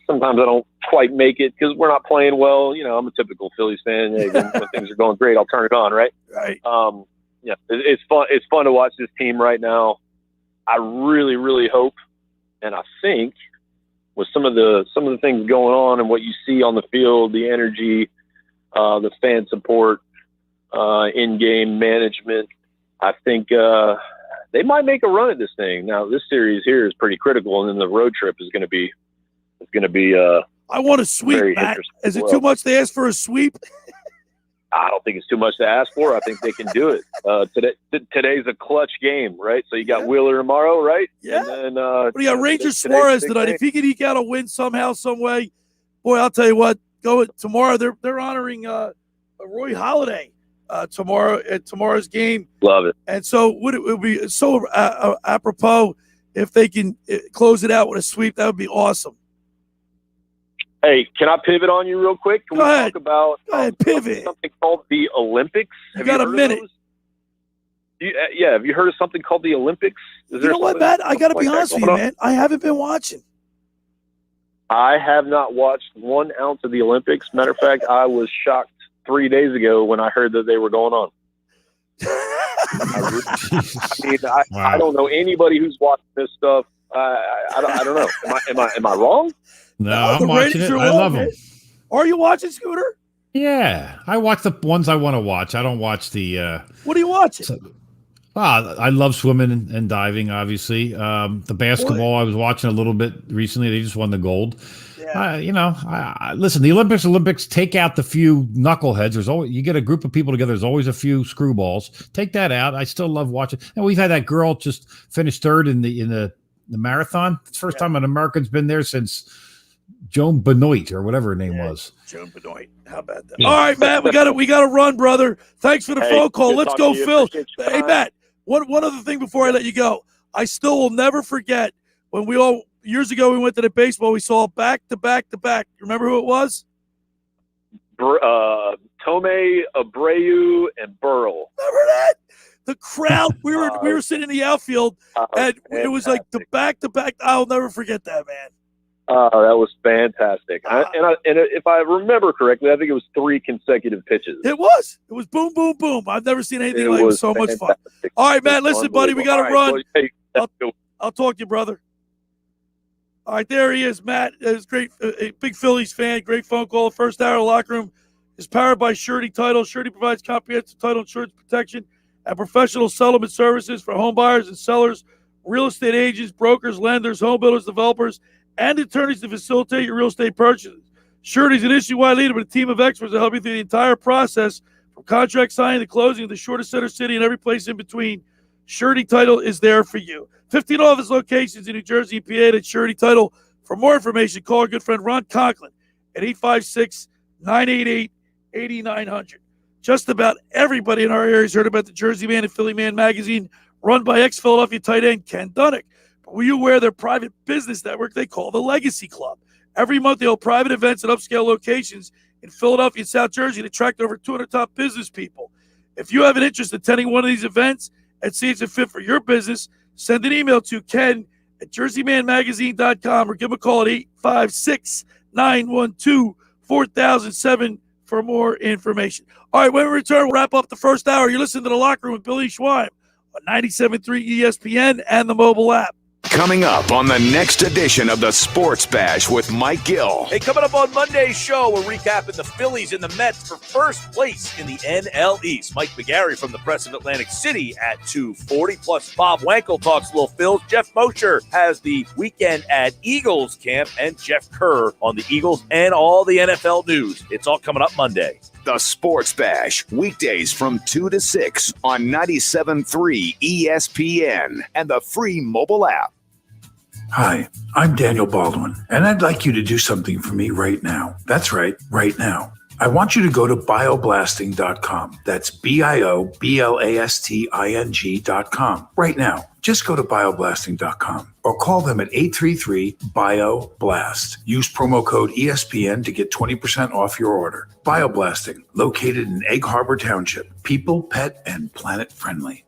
O: sometimes I don't quite make it because we're not playing well. I'm a typical Phillies fan. Hey, when things are going great, I'll turn it on, right?
A: Right.
O: It's fun. It's fun to watch this team right now. I really, really hope, and I think with some of the things going on and what you see on the field, the energy, the fan support, in-game management, I think they might make a run at this thing. Now, this series here is pretty critical, and then the road trip is going to be.
A: I want a sweep, Matt. Is it too much to ask for a sweep?
O: I don't think it's too much to ask for. I think they can do it. Today's a clutch game, right? So you got Wheeler tomorrow, right?
A: Yeah.
O: And then,
A: but you got Ranger Suarez tonight. If he can eke out a win somehow, some way, boy, I'll tell you what. Tomorrow. They're honoring Roy Halladay tomorrow at tomorrow's game.
O: Love it.
A: And so it would be so apropos if they can close it out with a sweep. That would be awesome.
O: Hey, can I pivot on you real quick? Can we talk about
A: pivot.
O: Something called the Olympics?
A: You got a minute.
O: Have you heard of something called the Olympics?
A: You know what, Matt? I got to be honest with you, man. I haven't been watching.
O: I have not watched 1 ounce of the Olympics. Matter of fact, I was shocked 3 days ago when I heard that they were going on. I don't know anybody who's watching this stuff. I don't know. Am I wrong?
B: No, I'm watching it. I love them.
A: Are you watching, Scooter?
B: Yeah, I watch the ones I want to watch. I don't watch the.
A: What are you watching?
B: I love swimming and diving, obviously. The basketball, I was watching a little bit recently. They just won the gold. Yeah. Listen, the Olympics take out the few knuckleheads. You get a group of people together. There's always a few screwballs. Take that out. I still love watching. And we've had that girl just finish third in the marathon. It's the first time an American's been there since Joan Benoit or whatever her name was.
A: Joan Benoit. How about that? All right, Matt, we got to run, brother. Thanks for the phone call. Let's go, Phil. Hey, Matt, one other thing before I let you go. I still will never forget when years ago we went to the baseball. We saw back to back. Remember who it was?
O: Tomei, Abreu, and Burrell.
A: Remember that? The crowd. We were sitting in the outfield, and it was like the back to back. I'll never forget that, man.
O: Oh, that was fantastic. And if I remember correctly, I think it was 3 consecutive pitches.
A: It was boom, boom, boom. I've never seen anything like it. So much fun. All right, man. Listen, buddy, we got to run. I'll talk to you, brother. All right, there he is, Matt. It's great. A big Phillies fan. Great phone call. First hour of the locker room is powered by Surety Title. Surety provides comprehensive title insurance protection and professional settlement services for home buyers and sellers, real estate agents, brokers, lenders, home builders, developers, and attorneys to facilitate your real estate purchases. Surety is an issue-wide leader with a team of experts to help you through the entire process, from contract signing to closing in the shortest center city and every place in between. Surety Title is there for you. 15 office locations in New Jersey and PA at Surety Title. For more information, call our good friend Ron Conklin at 856-988-8900. Just about everybody in our area has heard about the Jersey Man and Philly Man magazine, run by ex-Philadelphia tight end Ken Dunek. But were you aware of their private business network they call the Legacy Club? Every month they hold private events at upscale locations in Philadelphia and South Jersey to attract over 200 top business people. If you have an interest in attending one of these events and see it's a fit for your business, send an email to ken@jerseymanmagazine.com or give him a call at 856-912-4007 for more information. All right, when we return, we'll wrap up the first hour. You're listening to The Locker Room with Billy Schweim on 97.3 ESPN and the mobile app.
C: Coming up on the next edition of the Sports Bash with Mike Gill.
P: Hey, coming up on Monday's show, we're recapping the Phillies and the Mets for first place in the NL East. Mike McGarry from the Press of Atlantic City at 2:40. Plus, Bob Wankel talks a little Phils. Jeff Mosher has the weekend at Eagles camp, and Jeff Kerr on the Eagles and all the NFL news. It's all coming up Monday.
C: The Sports Bash, weekdays from 2 to 6 on 97.3 ESPN and the free mobile app.
Q: Hi, I'm Daniel Baldwin, and I'd like you to do something for me right now. That's right, right now. I want you to go to bioblasting.com. That's BIOBLASTING.com. Right now. Just go to bioblasting.com or call them at 833-BIO-BLAST. Use promo code ESPN to get 20% off your order. Bioblasting, located in Egg Harbor Township. People, pet, and planet friendly.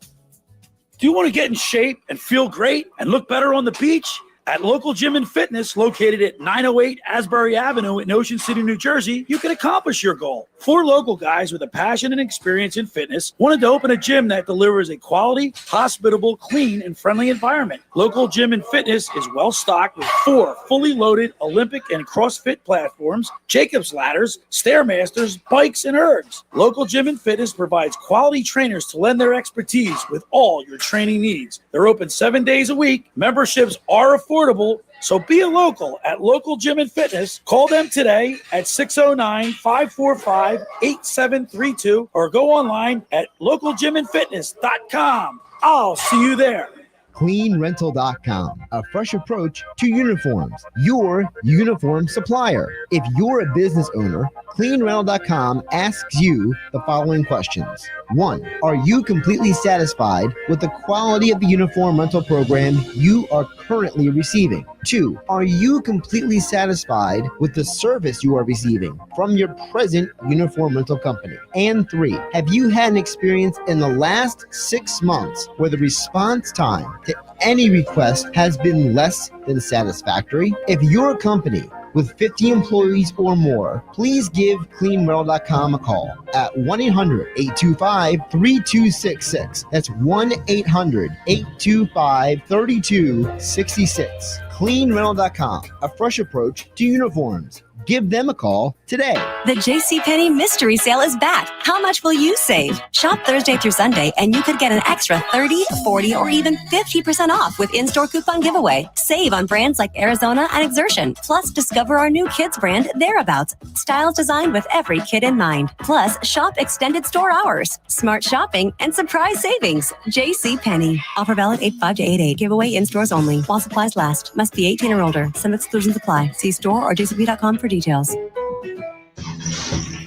A: Do you want to get in shape and feel great and look better on the beach? At Local Gym and Fitness, located at 908 Asbury Avenue in Ocean City, New Jersey, you can accomplish your goal. 4 local guys with a passion and experience in fitness wanted to open a gym that delivers a quality, hospitable, clean, and friendly environment. Local Gym and Fitness is well stocked with 4 fully loaded Olympic and CrossFit platforms, Jacob's ladders, Stairmasters, bikes, and ergs. Local Gym and Fitness provides quality trainers to lend their expertise with all your training needs. They're open 7 days a week. Memberships are affordable, so be a local at Local Gym and Fitness. Call them today at 609-545-8732 or go online at localgymandfitness.com. I'll see you there.
R: CleanRental.com, a fresh approach to uniforms, your uniform supplier. If you're a business owner, CleanRental.com asks you the following questions. 1. Are you completely satisfied with the quality of the uniform rental program you are currently receiving? 2. Are you completely satisfied with the service you are receiving from your present uniform rental company? And 3. Have you had an experience in the last 6 months where the response time to any request has been less than satisfactory? If you're a company with 50 employees or more, please give CleanRental.com a call at 1-800-825-3266. That's 1-800-825-3266. CleanRental.com, a fresh approach to uniforms. Give them a call today.
S: The Jcpenney Mystery Sale is back. How much will you save? Shop Thursday through Sunday, and you could get an extra 30, 40, or even 50% off with in-store coupon giveaway. Save on brands like Arizona and Exertion. Plus, discover our new kids brand, Thereabouts. Styles designed with every kid in mind. Plus, shop extended store hours, smart shopping, and surprise savings. Jcpenney. Offer valid 8/5 to 8/8. Giveaway in stores only. While supplies last. Must be 18 or older. Some exclusions apply. See store or jcp.com for details.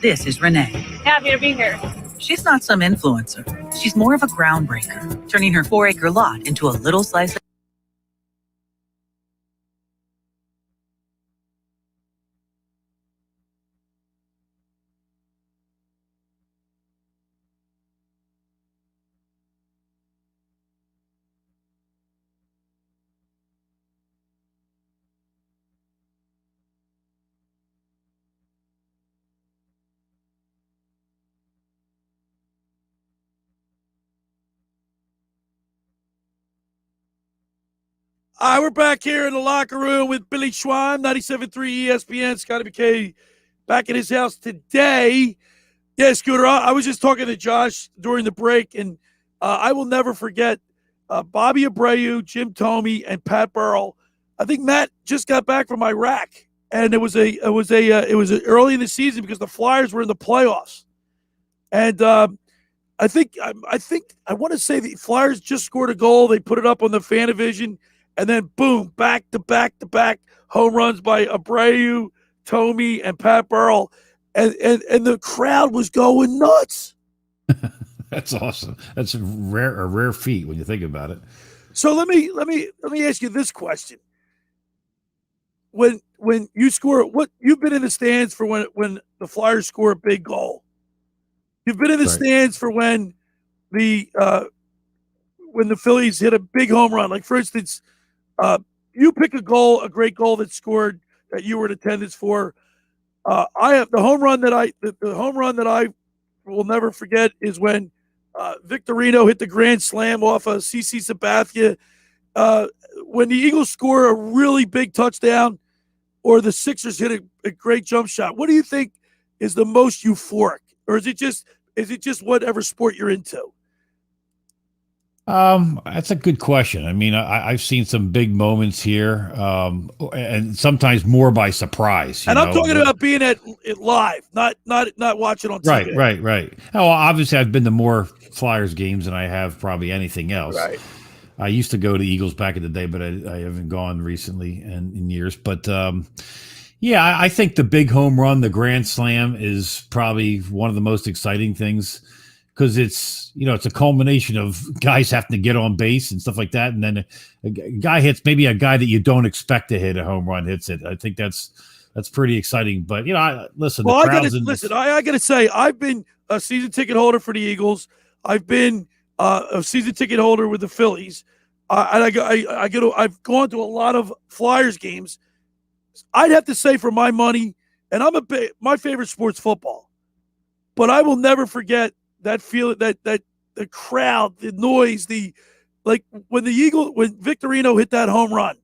T: This is Renee.
U: Happy to be here.
T: She's not some influencer. She's more of a groundbreaker, turning her 4-acre lot into a little slice of
A: All right, we're back here in the locker room with Billy Schweim, 97.3 ESPN. Scotty Mckay back at his house today. Yeah, Scooter, I was just talking to Josh during the break, and I will never forget Bobby Abreu, Jim Thome, and Pat Burrell. I think Matt just got back from Iraq, and it was early in the season because the Flyers were in the playoffs, and I want to say the Flyers just scored a goal. They put it up on the Fanavision. And then, boom, back-to-back home runs by Abreu, Thome, and Pat Burrell. And the crowd was going nuts.
B: That's awesome. That's a rare feat when you think about it.
A: So let me ask you this question. When you score, you've been in the stands for when the Flyers score a big goal. You've been in the stands for when the Phillies hit a big home run. Like, for instance, you pick a great goal that scored that you were in attendance for. I have the home run that I will never forget is when Victorino hit the grand slam off of CC Sabathia. When the Eagles score a really big touchdown, or the Sixers hit a great jump shot. What do you think is the most euphoric, or is it just whatever sport you're into?
B: That's a good question. I mean, I've seen some big moments here, and sometimes more by surprise.
A: And I'm talking about being at live, not watching on TV.
B: Right. Oh, well, obviously, I've been to more Flyers games than I have probably anything else.
A: Right.
B: I used to go to Eagles back in the day, but I haven't gone recently and in years. But yeah, I think the big home run, the grand slam, is probably one of the most exciting things. Because it's a culmination of guys having to get on base and stuff like that, and then a guy hits, maybe a guy that you don't expect to hit a home run hits it. I think that's pretty exciting. But listen.
A: Well, I gotta say, I've been a season ticket holder for the Eagles. I've been a season ticket holder with the Phillies. I've gone to a lot of Flyers games. I'd have to say, for my money, and my favorite sport's football, but I will never forget that feeling, that the crowd, the noise, when Victorino hit that home run,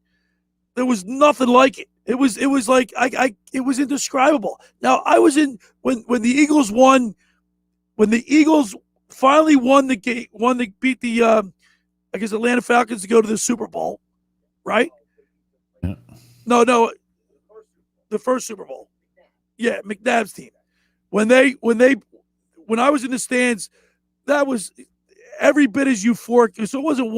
A: there was nothing like it. It was like it was indescribable. Now I was in when the Eagles won, when the Eagles finally won the game, they beat the Atlanta Falcons to go to the Super Bowl, right?
B: Yeah.
A: No, the first Super Bowl. Yeah, McNabb's team. When I was in the stands, that was every bit as euphoric. So it wasn't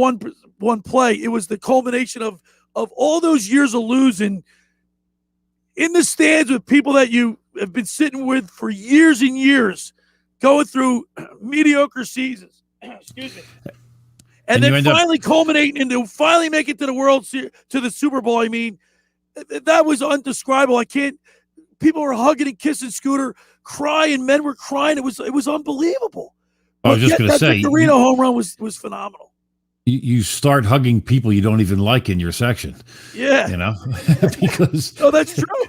A: one play. It was the culmination of all those years of losing in the stands with people that you have been sitting with for years and years, going through mediocre seasons. Excuse me. And then finally culminating into finally make it to the World Series, to the Super Bowl. I mean, that was undescribable. People were hugging and kissing Scooter, crying. Men were crying. It was unbelievable.
B: I was just going to say,
A: the Victorino home run was phenomenal.
B: You start hugging people you don't even like in your section.
A: Yeah,
B: because
A: that's true.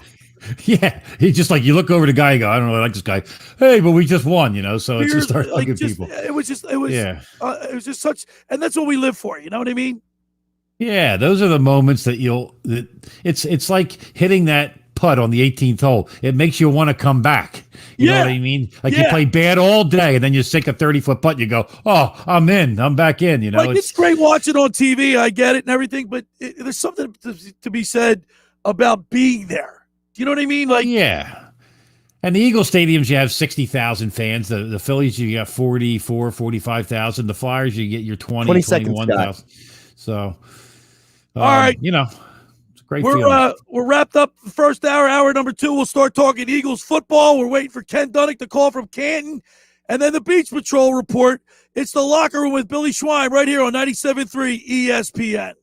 B: Yeah, it's just like you look over the guy and go, I don't know, I like this guy. Hey, but we just won, So it's just start hugging people.
A: It was just such, and that's what we live for. You know what I mean?
B: Yeah, those are the moments that it's like hitting that putt on the 18th hole, it makes you want to come back. You know what I mean? Like you
A: Yeah.
B: play bad all day, and then you sink a 30-foot putt, and you go, "Oh, I'm in. I'm back in." You know,
A: Like, it's great watching on TV. I get it and everything, but there's something to be said about being there. Do you know what I mean? Like,
B: yeah. And the Eagle stadiums, you have 60,000 fans. The Phillies, you got 45,000. The Flyers, you get your
N: 20 seconds,
B: 21,000. So,
A: all right.
B: you know, it's a great feeling.
A: We're wrapped up the first hour. Hour number 2, we'll start talking Eagles football. We're waiting for Ken Dunek to call from Canton. And then the Beach Patrol report. It's the Locker Room with Billy Schweim right here on 97.3 ESPN.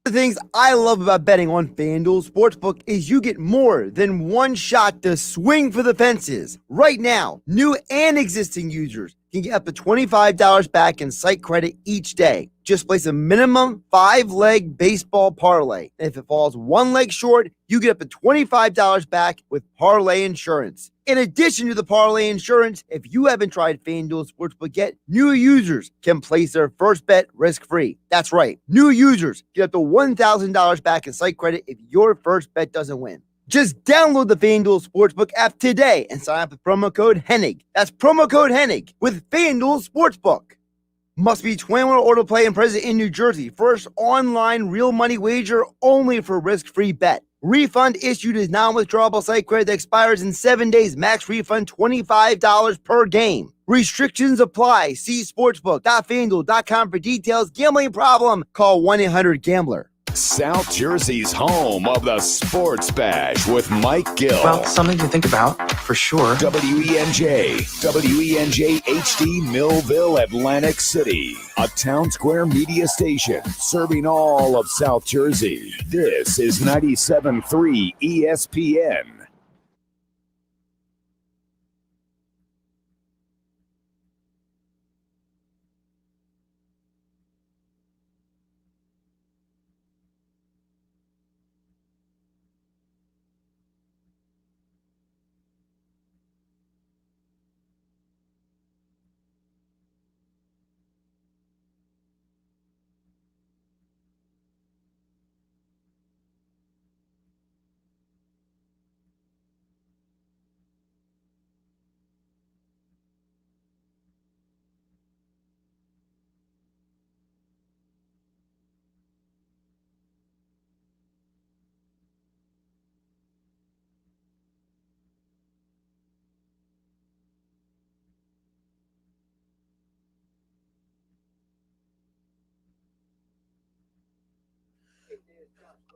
N: The things I love about betting on FanDuel Sportsbook is you get more than one shot to swing for the fences. Right now, new and existing users can get up to $25 back in site credit each day. Just place a minimum 5-leg baseball parlay. And if it falls one leg short, you get up to $25 back with parlay insurance. In addition to the parlay insurance, if you haven't tried FanDuel Sportsbook yet, new users can place their first bet risk-free. That's right. New users get up to $1,000 back in site credit if your first bet doesn't win. Just download the FanDuel Sportsbook app today and sign up with promo code HENNIG. That's promo code HENNIG with FanDuel Sportsbook. Must be 21 or to play and present in New Jersey. First online real money wager only for risk-free bet. Refund issued is non-withdrawable site credit that expires in 7 days. Max refund $25 per game. Restrictions apply. See sportsbook.fanduel.com for details. Gambling problem? Call 1-800-GAMBLER.
C: South Jersey's home of the Sports Bash with Mike Gill.
U: Well, something to think about, for sure.
C: WENJ HD Millville, Atlantic City. A town square media station serving all of South Jersey. This is 97.3 ESPN.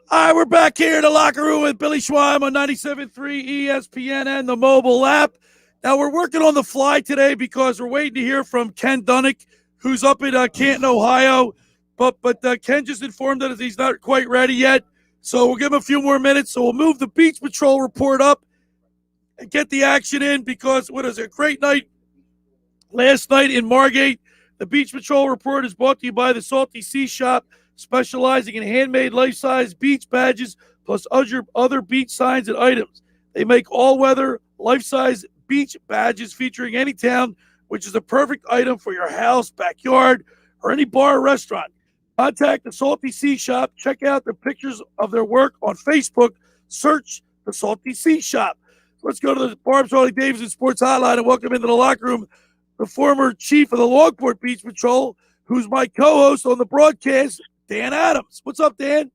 A: All right, we're back here in the locker room with Billy Schweim on 97.3 ESPN and the mobile app. Now, we're working on the fly today because we're waiting to hear from Ken Dunek, who's up in Canton, Ohio. But Ken just informed us he's not quite ready yet. So we'll give him a few more minutes. So we'll move the Beach Patrol report up and get the action in because what is a great night last night in Margate. The Beach Patrol report is brought to you by the Salty Sea Shop, specializing in handmade life-size beach badges plus other beach signs and items. They make all-weather, life-size beach badges featuring any town, which is a perfect item for your house, backyard, or any bar or restaurant. Contact the Salty Sea Shop. Check out the pictures of their work on Facebook. Search the Salty Sea Shop. Let's go to the Barb's Harley Davidson Sports Hotline and welcome into the locker room the former chief of the Longport Beach Patrol, who's my co-host on the broadcast, Dan Adams. What's up, Dan?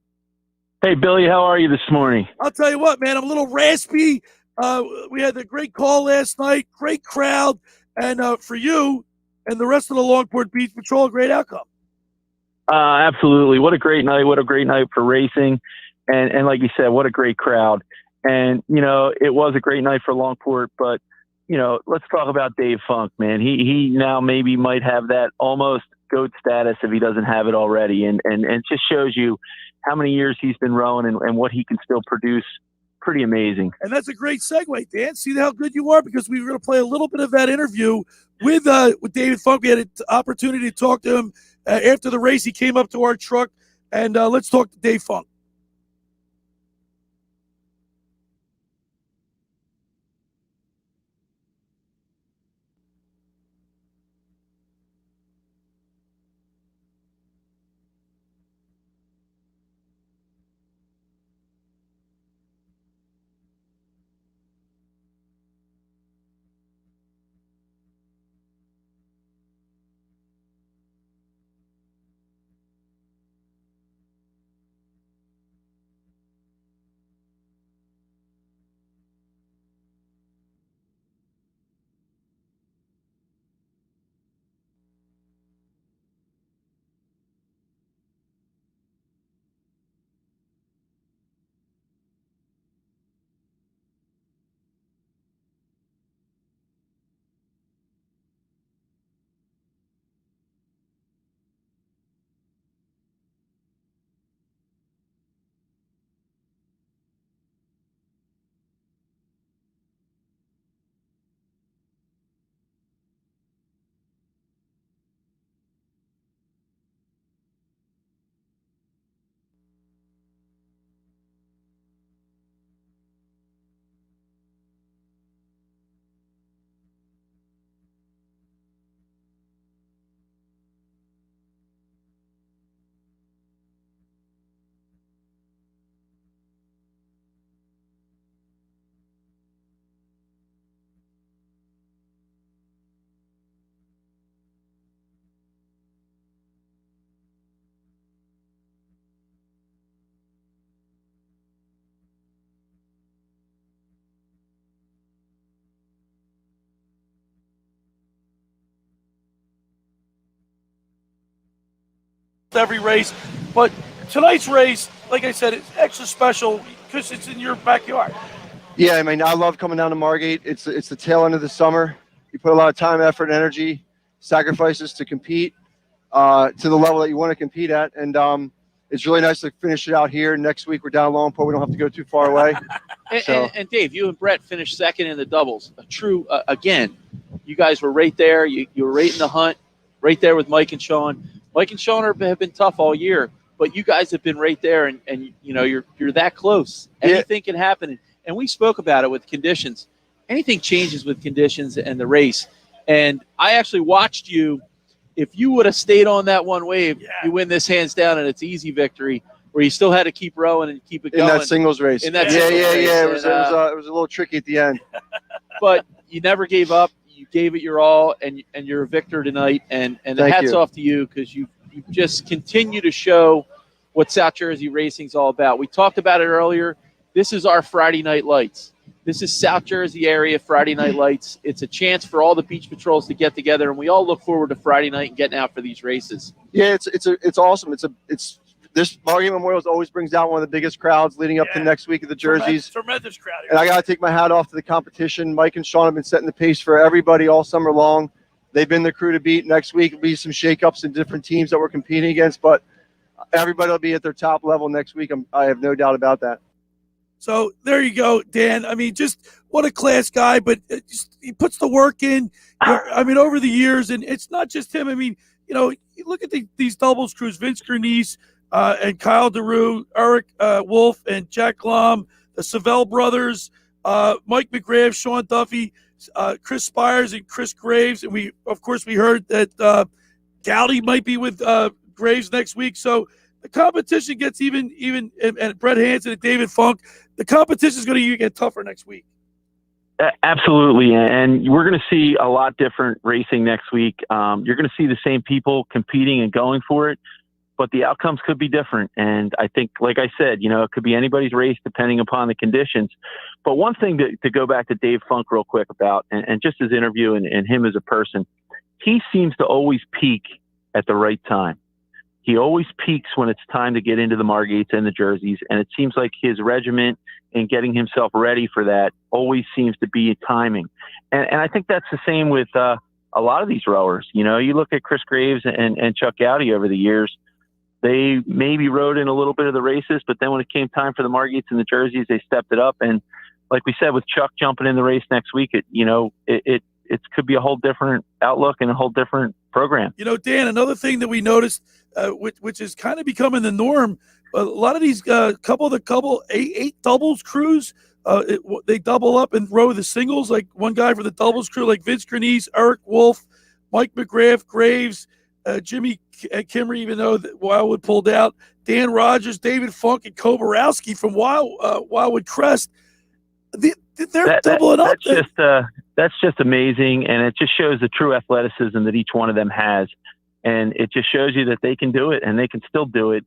G: Hey, Billy, how are you this morning?
A: I'll tell you what, man, I'm a little raspy. We had a great call last night, great crowd, and for you and the rest of the Longport Beach Patrol, a great outcome.
G: Absolutely. What a great night. What a great night for racing. And like you said, what a great crowd. And, you know, it was a great night for Longport, but, you know, let's talk about Dave Funk, man. He now maybe might have that almost GOAT status if he doesn't have it already. And it just shows you how many years he's been rowing and what he can still produce. Pretty amazing.
A: And that's a great segue, Dan. See how good you are? Because we were going to play a little bit of that interview with David Funk. We had an opportunity to talk to him after the race. He came up to our truck, and let's talk to Dave Funk. Every race, but tonight's race, like I said, it's extra special because it's in your backyard.
V: Yeah, I mean, I love coming down to Margate. It's the tail end of the summer. You put a lot of time, effort, and energy, sacrifices to compete to the level that you want to compete at, and it's really nice to finish it out here. Next week we're down Longport. We don't have to go too far away.
W: And Dave, you and Brett finished second in the doubles. A true, again, you guys were right there. You were right in the hunt, right there with Mike and Sean. Mike and Sean have been tough all year, but you guys have been right there, and you know you're that close. Anything can happen, and we spoke about it with conditions. Anything changes with conditions and the race. And I actually watched you. If you would have stayed on that one wave, you win this hands down, and it's easy victory. Where you still had to keep rowing and keep it going
V: in that singles race.
W: In that singles race.
V: It was a little tricky at the end,
W: but you never gave up. You gave it your all, and you're a victor tonight. And hats off to you because you just continue to show what South Jersey racing's all about. We talked about it earlier. This is our Friday Night Lights. This is South Jersey area Friday Night Lights. It's a chance for all the beach patrols to get together, and we all look forward to Friday night and getting out for these races.
V: Yeah, it's awesome. It's this Margate Memorial always brings out one of the biggest crowds leading up to next week of the jerseys.
A: Tremendous crowd.
V: And I got to take my hat off to the competition. Mike and Sean have been setting the pace for everybody all summer long. They've been the crew to beat. Next week will be some shakeups in different teams that we're competing against, but everybody will be at their top level next week. I have no doubt about that.
A: So there you go, Dan. I mean, just what a class guy, but he puts the work in. I mean, over the years, and it's not just him. I mean, you look at these doubles crews, Vince Grenice and Kyle DeRue, Eric Wolf and Jack Lom, the Savell brothers, Mike McGrath, Sean Duffy, Chris Spires and Chris Graves. And we heard that Gowdy might be with Graves next week. So the competition gets even and Brett Hansen and David Funk, the competition is going to get tougher next week.
G: Absolutely, and we're going to see a lot different racing next week. You're going to see the same people competing and going for it, but the outcomes could be different. And I think, like I said, it could be anybody's race depending upon the conditions. But one thing to go back to Dave Funk real quick about, and just his interview and him as a person, he seems to always peak at the right time. He always peaks when it's time to get into the Margates and the jerseys, and it seems like his regiment and getting himself ready for that always seems to be timing. And I think that's the same with a lot of these rowers. You look at Chris Graves and Chuck Gowdy over the years, they maybe rode in a little bit of the races, but then when it came time for the Margates and the jerseys, they stepped it up. And like we said, with Chuck jumping in the race next week, it could be a whole different outlook and a whole different program.
A: Dan, another thing that we noticed, which is kind of becoming the norm, a lot of these eight doubles crews, they double up and row the singles. Like one guy for the doubles crew, like Vince Grenice, Eric Wolf, Mike McGrath, Graves, Jimmy Kimmerer, even though Wildwood pulled out, Dan Rogers, David Funk, and Koborowski from Wildwood Crest. They're doubling up.
G: That's just amazing, and it just shows the true athleticism that each one of them has, and it just shows you that they can do it and they can still do it.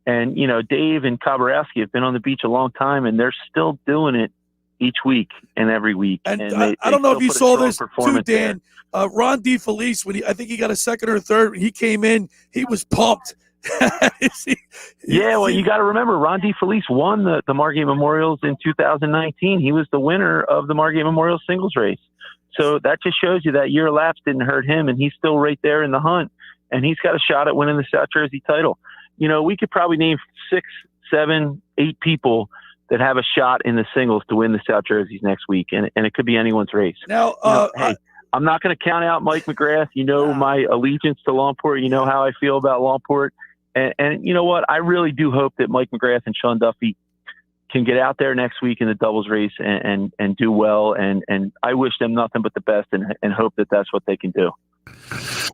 G: And Dave and Koborowski have been on the beach a long time, and they're still doing it each week and every week.
A: And
G: they
A: I don't know if you saw this too,
G: there.
A: Dan. Ron DeFelice, I think he got a second or third, when he came in, he was pumped.
G: Well, you got to remember, Ron DeFelice won the Margate Memorials in 2019. He was the winner of the Margate Memorial singles race. So that just shows you that year lapse didn't hurt him, and he's still right there in the hunt, and he's got a shot at winning the South Jersey title. We could probably name 6, 7, 8 people that have a shot in the singles to win the South Jerseys next week, and it could be anyone's race.
A: Now,
G: hey, I'm not going to count out Mike McGrath. My allegiance to Longport. You know how I feel about Longport. And you know what? I really do hope that Mike McGrath and Sean Duffy can get out there next week in the doubles race and do well. And I wish them nothing but the best and hope that that's what they can do.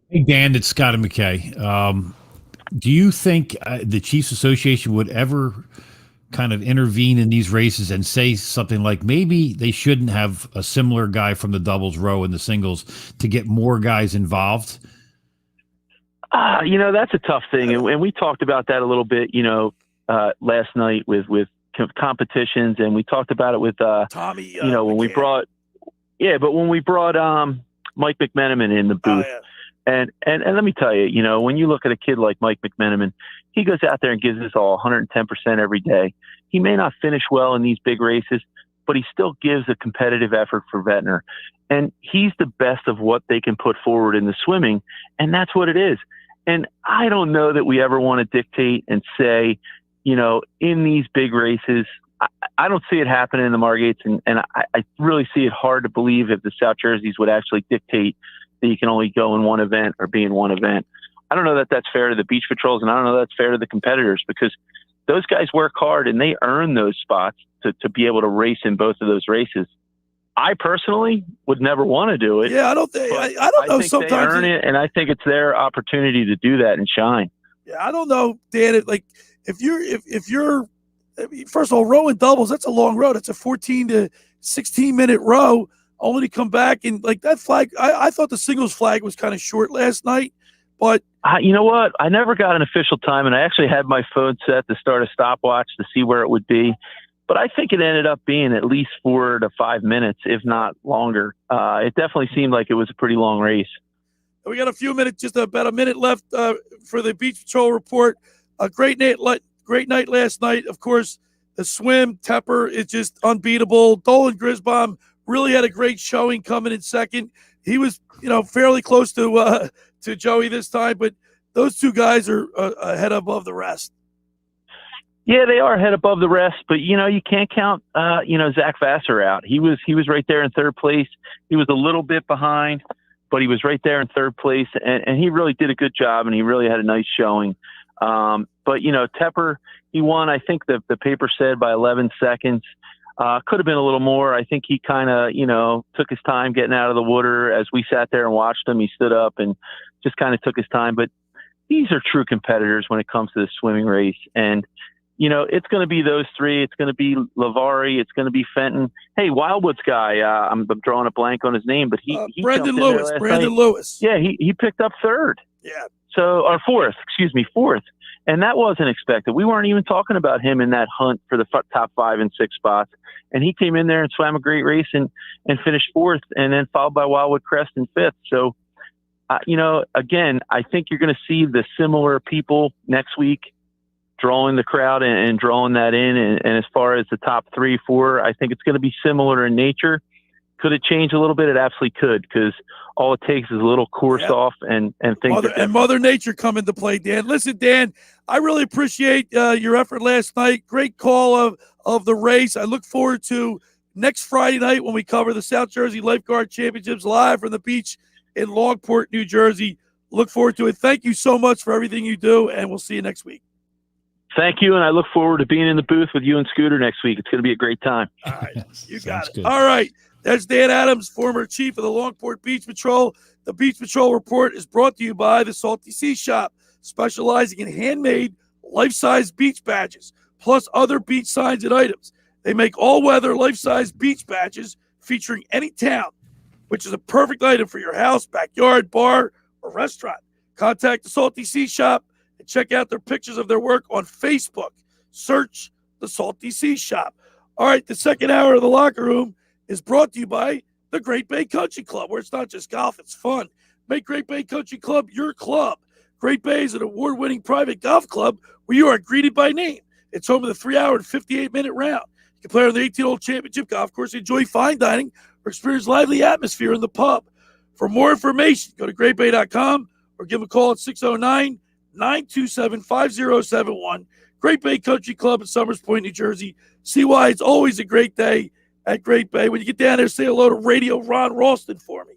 B: Hey, Dan, it's Scott and McKay. Do you think the Chiefs Association would ever kind of intervene in these races and say something like maybe they shouldn't have a similar guy from the doubles row in the singles to get more guys involved?
G: That's a tough thing. And we talked about that a little bit, last night with competitions, and we talked about it with,
A: Tommy,
G: when we brought Mike McMenamin in the booth. And let me tell you, when you look at a kid like Mike McMenamin, he goes out there and gives us all 110% every day. He may not finish well in these big races, but he still gives a competitive effort for Ventnor. And he's the best of what they can put forward in the swimming, and that's what it is. And I don't know that we ever want to dictate and say, in these big races, I don't see it happening in the Margates, and I really see it hard to believe if the South Jerseys would actually dictate that you can only go in one event or be in one event. I don't know that that's fair to the beach patrols, and I don't know that's fair to the competitors, because those guys work hard and they earn those spots to be able to race in both of those races. I personally would never want to do it.
A: Yeah, I don't know. Sometimes
G: they earn it, and I think it's their opportunity to do that and shine.
A: Yeah, I don't know, Dan. If you're first of all, rowing doubles, that's a long row. That's a 14 to 16 minute row. Only to come back and that flag. I thought the singles flag was kind of short last night, but
G: you know what? I never got an official time, and I actually had my phone set to start a stopwatch to see where it would be. But I think it ended up being at least 4 to 5 minutes, if not longer. It definitely seemed like it was a pretty long race.
A: We got a few minutes, just about a minute left for the Beach Patrol report. A great night last night. Of course, the swim, Tepper is just unbeatable. Dolan Grisbaum really had a great showing coming in second. He was, fairly close to Joey this time, but those two guys are ahead above the rest.
G: Yeah, they are ahead above the rest, but you can't count Zach Vassar out. He was right there in third place. He was a little bit behind, but he was right there in third place, and he really did a good job, and he really had a nice showing. But Tepper, he won. I think the paper said by 11 seconds. Could have been a little more. I think he kind of took his time getting out of the water. As we sat there and watched him, he stood up and just kind of took his time. But these are true competitors when it comes to the swimming race, and it's going to be those three. It's going to be Lavari. It's going to be Fenton. Hey, Wildwood's guy, I'm drawing a blank on his name, but he
A: Brandon Lewis. Lewis.
G: Yeah, he picked up third.
A: Yeah.
G: Or fourth. And that wasn't expected. We weren't even talking about him in that hunt for the top 5 and 6 spots. And he came in there and swam a great race and finished fourth, and then followed by Wildwood Crest in fifth. So, again, I think you're going to see the similar people next week drawing the crowd and drawing that in. And as far as the top 3, 4, I think it's going to be similar in nature. Could it change a little bit? It absolutely could, because all it takes is a little course off and things.
A: Mother Nature come into play, Dan. Listen, Dan, I really appreciate your effort last night. Great call of the race. I look forward to next Friday night when we cover the South Jersey Lifeguard Championships live from the beach in Longport, New Jersey. Look forward to it. Thank you so much for everything you do, and we'll see you next week.
G: Thank you, and I look forward to being in the booth with you and Scooter next week. It's going to be a great time.
A: All right, you got it. Good. All right, that's Dan Adams, former chief of the Longport Beach Patrol. The Beach Patrol Report is brought to you by the Salty Sea Shop, specializing in handmade, life-size beach badges, plus other beach signs and items. They make all-weather, life-size beach badges featuring any town, which is a perfect item for your house, backyard, bar, or restaurant. Contact the Salty Sea Shop and check out their pictures of their work on Facebook. Search the Salty Sea Shop. All right, the second hour of the locker room is brought to you by the Great Bay Country Club, where it's not just golf, it's fun. Make Great Bay Country Club your club. Great Bay is an award-winning private golf club where you are greeted by name. It's home of the 3-hour and 58-minute round. You can play on the 18-hole championship golf course, enjoy fine dining, or experience lively atmosphere in the pub. For more information, go to greatbay.com or give them a call at 609-927-5071. Great Bay Country Club in Summers Point, New Jersey. See why it's always a great day at Great Bay. When you get down there, say hello to Radio Ron Ralston for me.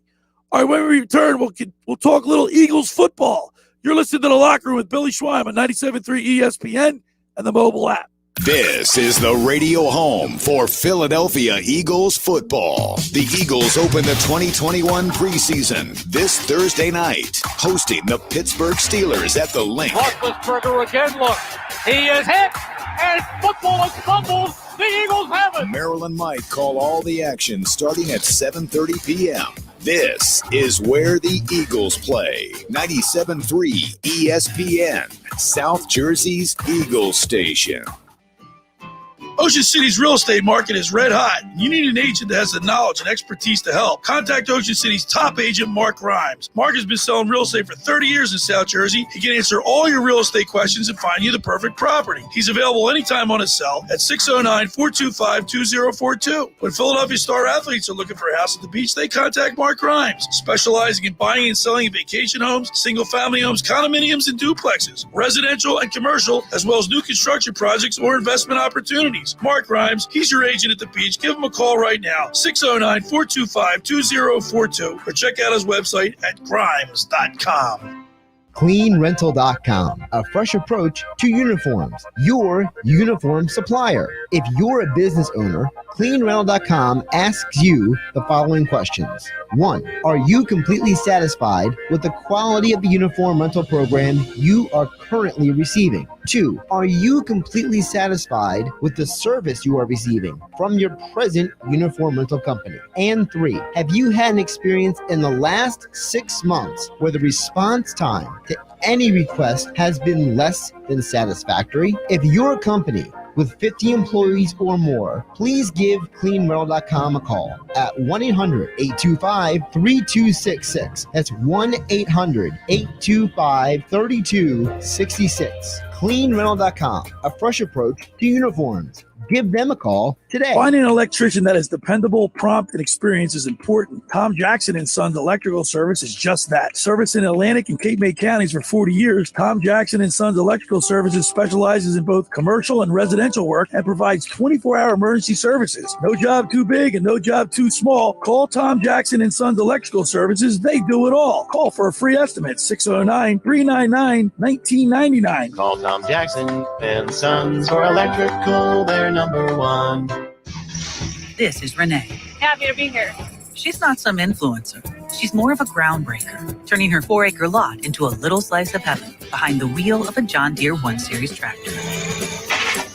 A: All right, when we return, we'll talk a little Eagles football. You're listening to The Locker Room with Billy Schweim on 97.3 ESPN and the mobile app.
C: This is the radio home for Philadelphia Eagles football. The Eagles open the 2021 preseason this Thursday night, hosting the Pittsburgh Steelers at the Link.
D: Roethlisberger again, look. He is hit, and football is fumbled. The Eagles have it.
C: Maryland Mike call all the action starting at 7:30 p.m. This is where the Eagles play. 97.3 ESPN, South Jersey's Eagles station.
A: Ocean City's real estate market is red hot. You need an agent that has the knowledge and expertise to help. Contact Ocean City's top agent, Mark Rhymes. Mark has been selling real estate for 30 years in South Jersey. He can answer all your real estate questions and find you the perfect property. He's available anytime on his cell at 609-425-2042. When Philadelphia star athletes are looking for a house at the beach, they contact Mark Rhymes, specializing in buying and selling vacation homes, single-family homes, condominiums, and duplexes, residential and commercial, as well as new construction projects or investment opportunities. Mark Rhymes, he's your agent at the beach. Give him a call right now, 609-425-2042, or check out his website at grimes.com.
R: CleanRental.com, a fresh approach to uniforms, your uniform supplier. If you're a business owner, CleanRental.com asks you the following questions. 1. Are you completely satisfied with the quality of the uniform rental program you are currently receiving? 2. Are you completely satisfied with the service you are receiving from your present uniform rental company? And 3. Have you had an experience in the last 6 months where the response time to any request has been less than satisfactory? If you're a company with 50 employees or more, please give CleanRental.com a call at 1-800-825-3266. That's 1-800-825-3266. CleanRental.com, a fresh approach to uniforms. Give them a call today.
A: Finding an electrician that is dependable, prompt, and experienced is important. Tom Jackson & Sons Electrical Service is just that. Service in Atlantic and Cape May counties for 40 years, Tom Jackson & Sons Electrical Services specializes in both commercial and residential work and provides 24-hour emergency services. No job too big and no job too small. Call Tom Jackson & Sons Electrical Services. They do it all. Call for a free estimate, 609-399-1999.
E: Call Tom Jackson and Sons for electrical. They're number one.
T: This is Renee.
F: Happy to be here.
T: She's not some influencer. She's more of a groundbreaker, turning her 4-acre lot into a little slice of heaven behind the wheel of a John Deere 1 Series tractor.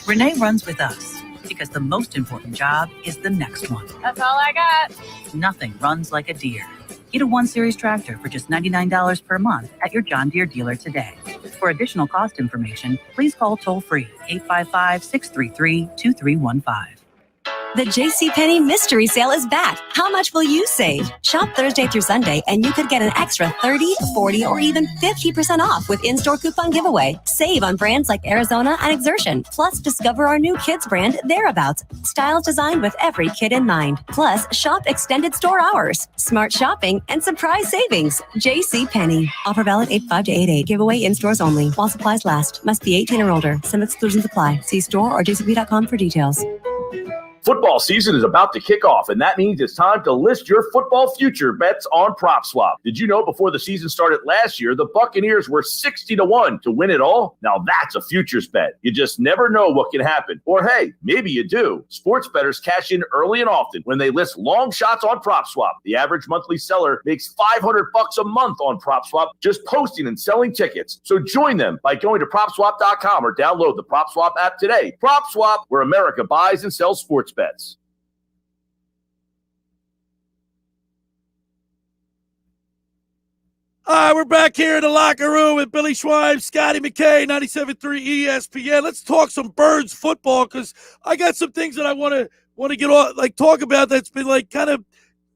T: Renee runs with us because the most important job is the next one.
F: That's all I got.
T: Nothing runs like a Deere. Get a 1 Series tractor for just $99 per month at your John Deere dealer today. For additional cost information, please call toll-free 855-633-2315.
S: The Jcpenney Mystery Sale is back. How much will you save? Shop Thursday through Sunday, and you could get an extra 30, 40, or even 50% off with in-store coupon giveaway. Save on brands like Arizona and Exertion. Plus, discover our new kids brand, Thereabouts. Styles designed with every kid in mind. Plus, shop extended store hours, smart shopping, and surprise savings. Jcpenney. Offer valid 8/5 to 8/8. Giveaway in stores only. While supplies last. Must be 18 or older. Some exclusions apply. See store or jcp.com for details.
H: Football season is about to kick off, and that means it's time to list your football future bets on PropSwap. Did you know before the season started last year, the Buccaneers were 60-1 to win it all? Now that's a futures bet. You just never know what can happen. Or hey, maybe you do. Sports bettors cash in early and often when they list long shots on PropSwap. The average monthly seller makes $500 a month on PropSwap just posting and selling tickets. So join them by going to PropSwap.com or download the PropSwap app today. PropSwap, where America buys and sells sports bets.
A: All right, we're back here in the locker room with Billy Schweim, Scotty Mckay, 97.3 ESPN. Let's talk some Birds football because I got some things that I want to get on, talk about that's been kind of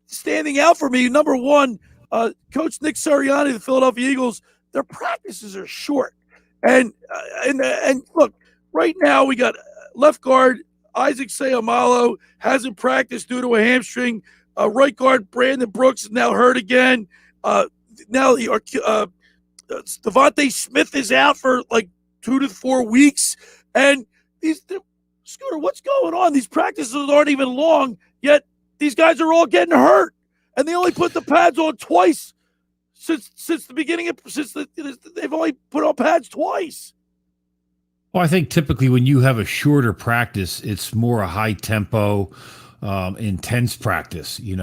A: standing out for me. Number one, Coach Nick Sirianni, the Philadelphia Eagles, their practices are short, and look, right now we got left guard Isaac Seumalo hasn't practiced due to a hamstring. Right guard Brandon Brooks is now hurt again. Now Devontae Smith is out for 2 to 4 weeks. And Scooter, what's going on? These practices aren't even long, yet these guys are all getting hurt. And they only put the pads on twice since the beginning they've only put on pads twice.
B: Well, I think typically when you have a shorter practice, it's more a high tempo, intense practice, you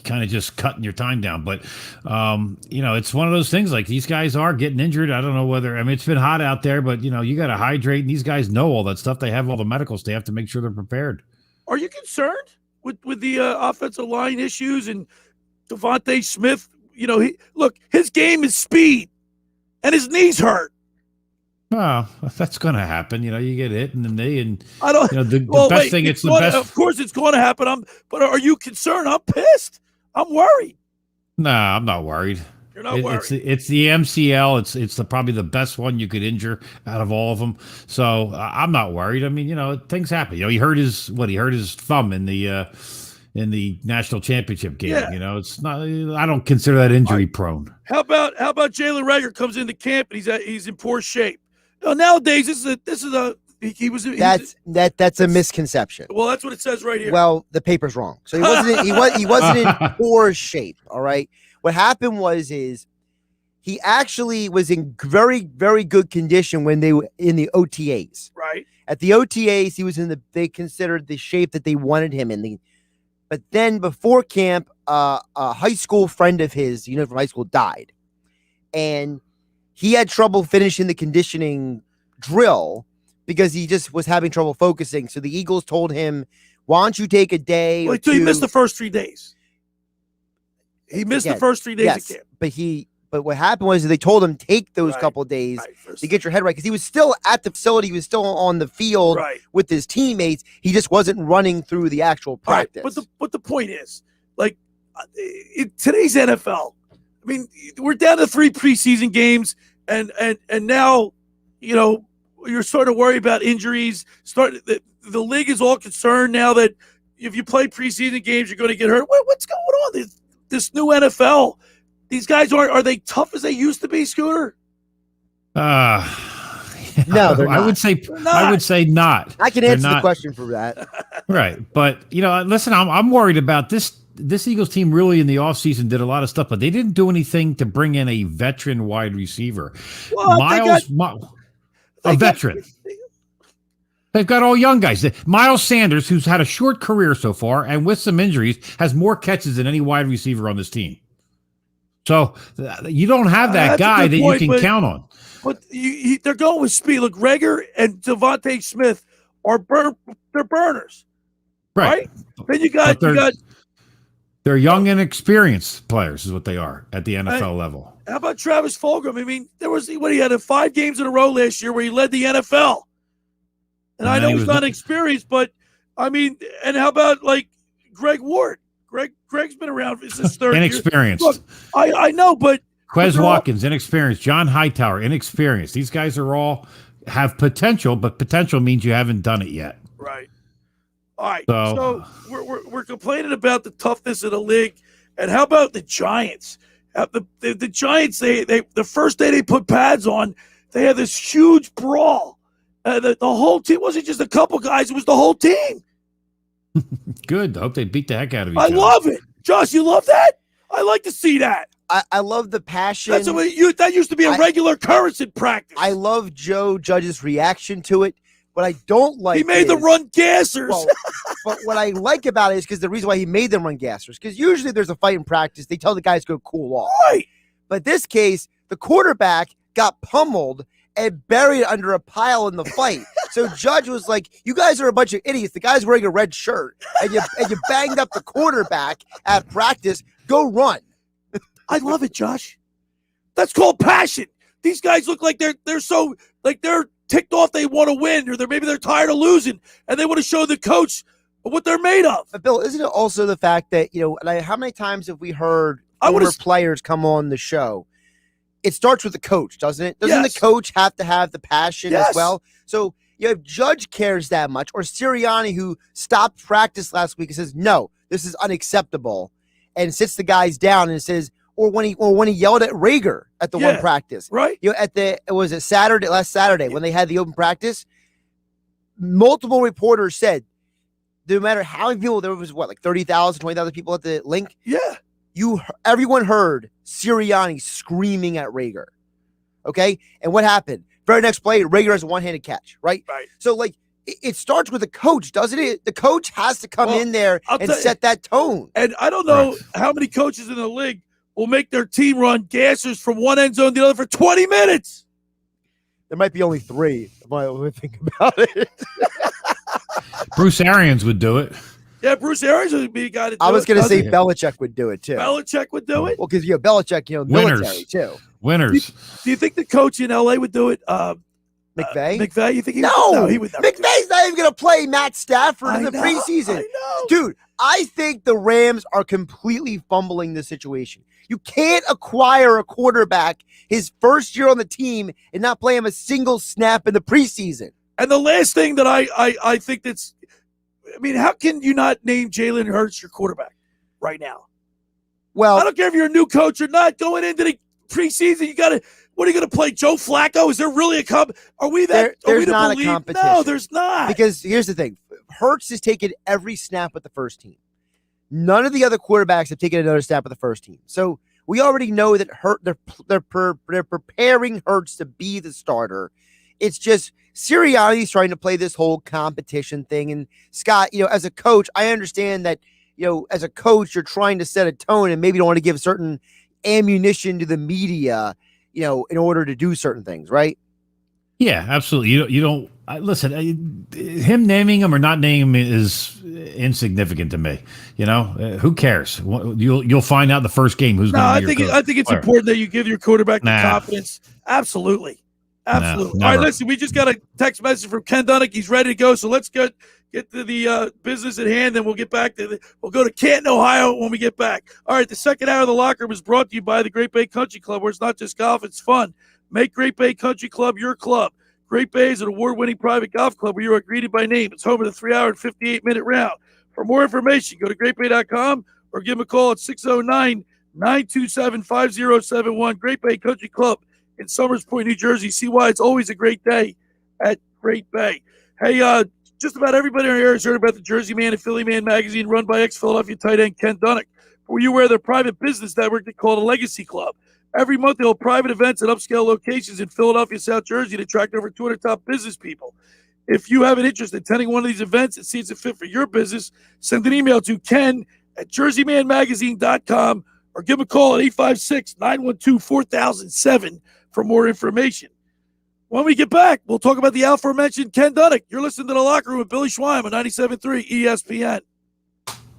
B: kind of just cutting your time down. But, it's one of those things these guys are getting injured. I don't know it's been hot out there, but, you got to hydrate. And these guys know all that stuff. They have all the medical staff to make sure they're prepared.
A: Are you concerned with the offensive line issues and Devontae Smith? His game is speed and his knees hurt.
B: Well, that's going to happen. You get hit in the knee, and
A: I don't.
B: The best thing. It's the best.
A: Of course, it's going to happen. But are you concerned? I'm pissed. I'm worried.
B: Nah, I'm not worried.
A: You're not worried.
B: It's the MCL. It's probably the best one you could injure out of all of them. So I'm not worried. I mean, things happen. He hurt his thumb in the national championship game.
A: Yeah.
B: It's not. I don't consider that injury prone.
A: How about Jalen Reagor comes into camp and he's in poor shape. Nowadays, that's a
N: misconception.
A: Well, that's what it says right here.
N: Well, the paper's wrong. So he wasn't in poor shape. All right. What happened was he actually was in very, very good condition when they were in the OTAs.
A: Right.
N: At the OTAs, he was they considered the shape that they wanted him in. But then before camp, a high school friend of his, from high school, died, and he had trouble finishing the conditioning drill because he just was having trouble focusing. So the Eagles told him, why don't you take a day or two?
A: He missed the first 3 days. He missed the first 3 days of camp.
N: But what happened was they told him take those couple of days to get your head right because he was still at the facility. He was still on the field with his teammates. He just wasn't running through the actual practice.
A: Right. But the point is, in today's NFL, I mean, we're down to 3 preseason games, and now, you're starting to worry about injuries. The league is all concerned now that if you play preseason games, you're going to get hurt. What's going on? This new NFL, these guys are they tough as they used to be, Scooter?
N: No, they're not.
B: I would say not.
N: I can answer the question for that.
B: Right. But, listen, I'm worried about this. This Eagles team really in the offseason did a lot of stuff, but they didn't do anything to bring in a veteran wide receiver. A veteran. They've got all young guys. Miles Sanders, who's had a short career so far and with some injuries, has more catches than any wide receiver on this team. So you don't have that guy that you can count on.
A: But they're going with speed. Look, Rager and Devontae Smith they're burners.
B: Right.
A: Then you got
B: they're young and experienced players is what they are at the NFL level.
A: How about Travis Fulgham? I mean, he had 5 games in a row last year where he led the NFL. And I know he's not experienced, but I mean, and how about like Greg Ward? Greg's been around. It's his third
B: inexperienced.
A: Year. Look, I know, but
B: Quez Watkins, inexperienced. John Hightower, inexperienced. These guys are all have potential, but potential means you haven't done it yet.
A: Right. All right. So we're complaining about the toughness of the league, and how about the Giants? The Giants, they the first day they put pads on, they had this huge brawl. The whole team wasn't just a couple guys; it was the whole team.
B: Good. I hope they beat the heck out of each other.
A: I love it, Josh. You love that? I like to see that.
N: I love the passion.
A: That used to be a regular occurrence in practice.
N: I love Joe Judge's reaction to it. What I don't like,
A: he made them run gassers.
N: Well, but what I like about it is because the reason why he made them run gassers, because usually there's a fight in practice, they tell the guys to go cool off.
A: Right.
N: But this case, the quarterback got pummeled and buried under a pile in the fight. So Judge was like, "You guys are a bunch of idiots. The guy's wearing a red shirt, and you banged up the quarterback at practice. Go run."
A: I love it, Josh. That's called passion. These guys look like they're so like they're ticked off. They want to win, or maybe they're tired of losing, and they want to show the coach what they're made of.
N: But Bill, isn't it also the fact that how many times have we heard former players come on the show? It starts with the coach, doesn't it? Doesn't the coach have to have the passion as well? So if Judge cares that much, or Sirianni, who stopped practice last week and says, "No, this is unacceptable," and sits the guys down and says, or when he yelled at Rager at the one practice,
A: right?
N: Last Saturday when they had the open practice, multiple reporters said, no matter how many people, there was 30,000, 20,000 people at the link.
A: Yeah.
N: Everyone heard Sirianni screaming at Rager. Okay. And what happened? Very next play, Rager has a one-handed catch, right?
A: Right.
N: So it starts with the coach, doesn't it? The coach has to come in there and set that tone.
A: And I don't know how many coaches in the league will make their team run gassers from one end zone to the other for 20 minutes.
N: There might be only 3 if I would think about it.
B: Bruce Arians would do it.
A: Yeah, Bruce Arians would be a guy to do it.
N: I was going to say Belichick would do it too.
A: Belichick would do it?
N: Well, because Belichick, military too.
B: Winners.
A: Do you think the coach in LA would do it?
N: McVay?
A: McVay, you think he would?
N: No,
A: he would never.
N: McVay's not even going to play Matt Stafford in the preseason.
A: I know.
N: Dude, I think the Rams are completely fumbling the situation. You can't acquire a quarterback his first year on the team and not play him a single snap in the preseason.
A: And the last thing that I think how can you not name Jalen Hurts your quarterback right now?
N: Well,
A: I don't care if you're a new coach or not. Going into the preseason, what are you going to play, Joe Flacco? Is there really a Are we that?
N: There's not a competition.
A: No, there's not.
N: Because here's the thing. Hurts has taken every snap with the first team. None of the other quarterbacks have taken another snap with the first team. So we already know that they're preparing Hurts to be the starter. It's just Sirianni's trying to play this whole competition thing. And Scott, as a coach, I understand that, as a coach, you're trying to set a tone and maybe don't want to give certain ammunition to the media, in order to do certain things, right?
B: Yeah, absolutely. You don't listen. Him naming him or not naming him is insignificant to me. Who cares? You'll find out in the first game who's going to be your coach.
A: I think it's important that you give your quarterback the confidence. Absolutely. All right, listen. We just got a text message from Ken Dunek. He's ready to go. So let's get to the business at hand, and we'll get back to we'll go to Canton, Ohio when we get back. All right, the second hour of the Locker Room is brought to you by the Great Bay Country Club, where it's not just golf, it's fun. Make Great Bay Country Club your club. Great Bay is an award-winning private golf club where you are greeted by name. It's home of the 3-hour and 58-minute round. For more information, go to greatbay.com or give them a call at 609-927-5071. Great Bay Country Club in Summers Point, New Jersey. See why it's always a great day at Great Bay. Hey, just about everybody in our area has heard about the Jersey Man and Philly Man magazine run by ex-Philadelphia tight end Ken Dunek, where you wear their private business network they call the Legacy Club. Every month, they'll have private events at upscale locations in Philadelphia, South Jersey to attract over 200 top business people. If you have an interest in attending one of these events and see it's a fit for your business, send an email to ken@jerseymanmagazine.com or give him a call at 856-912-4007 for more information. When we get back, we'll talk about the aforementioned Ken Dunek. You're listening to The Locker Room with Billy Schweim on 97.3 ESPN.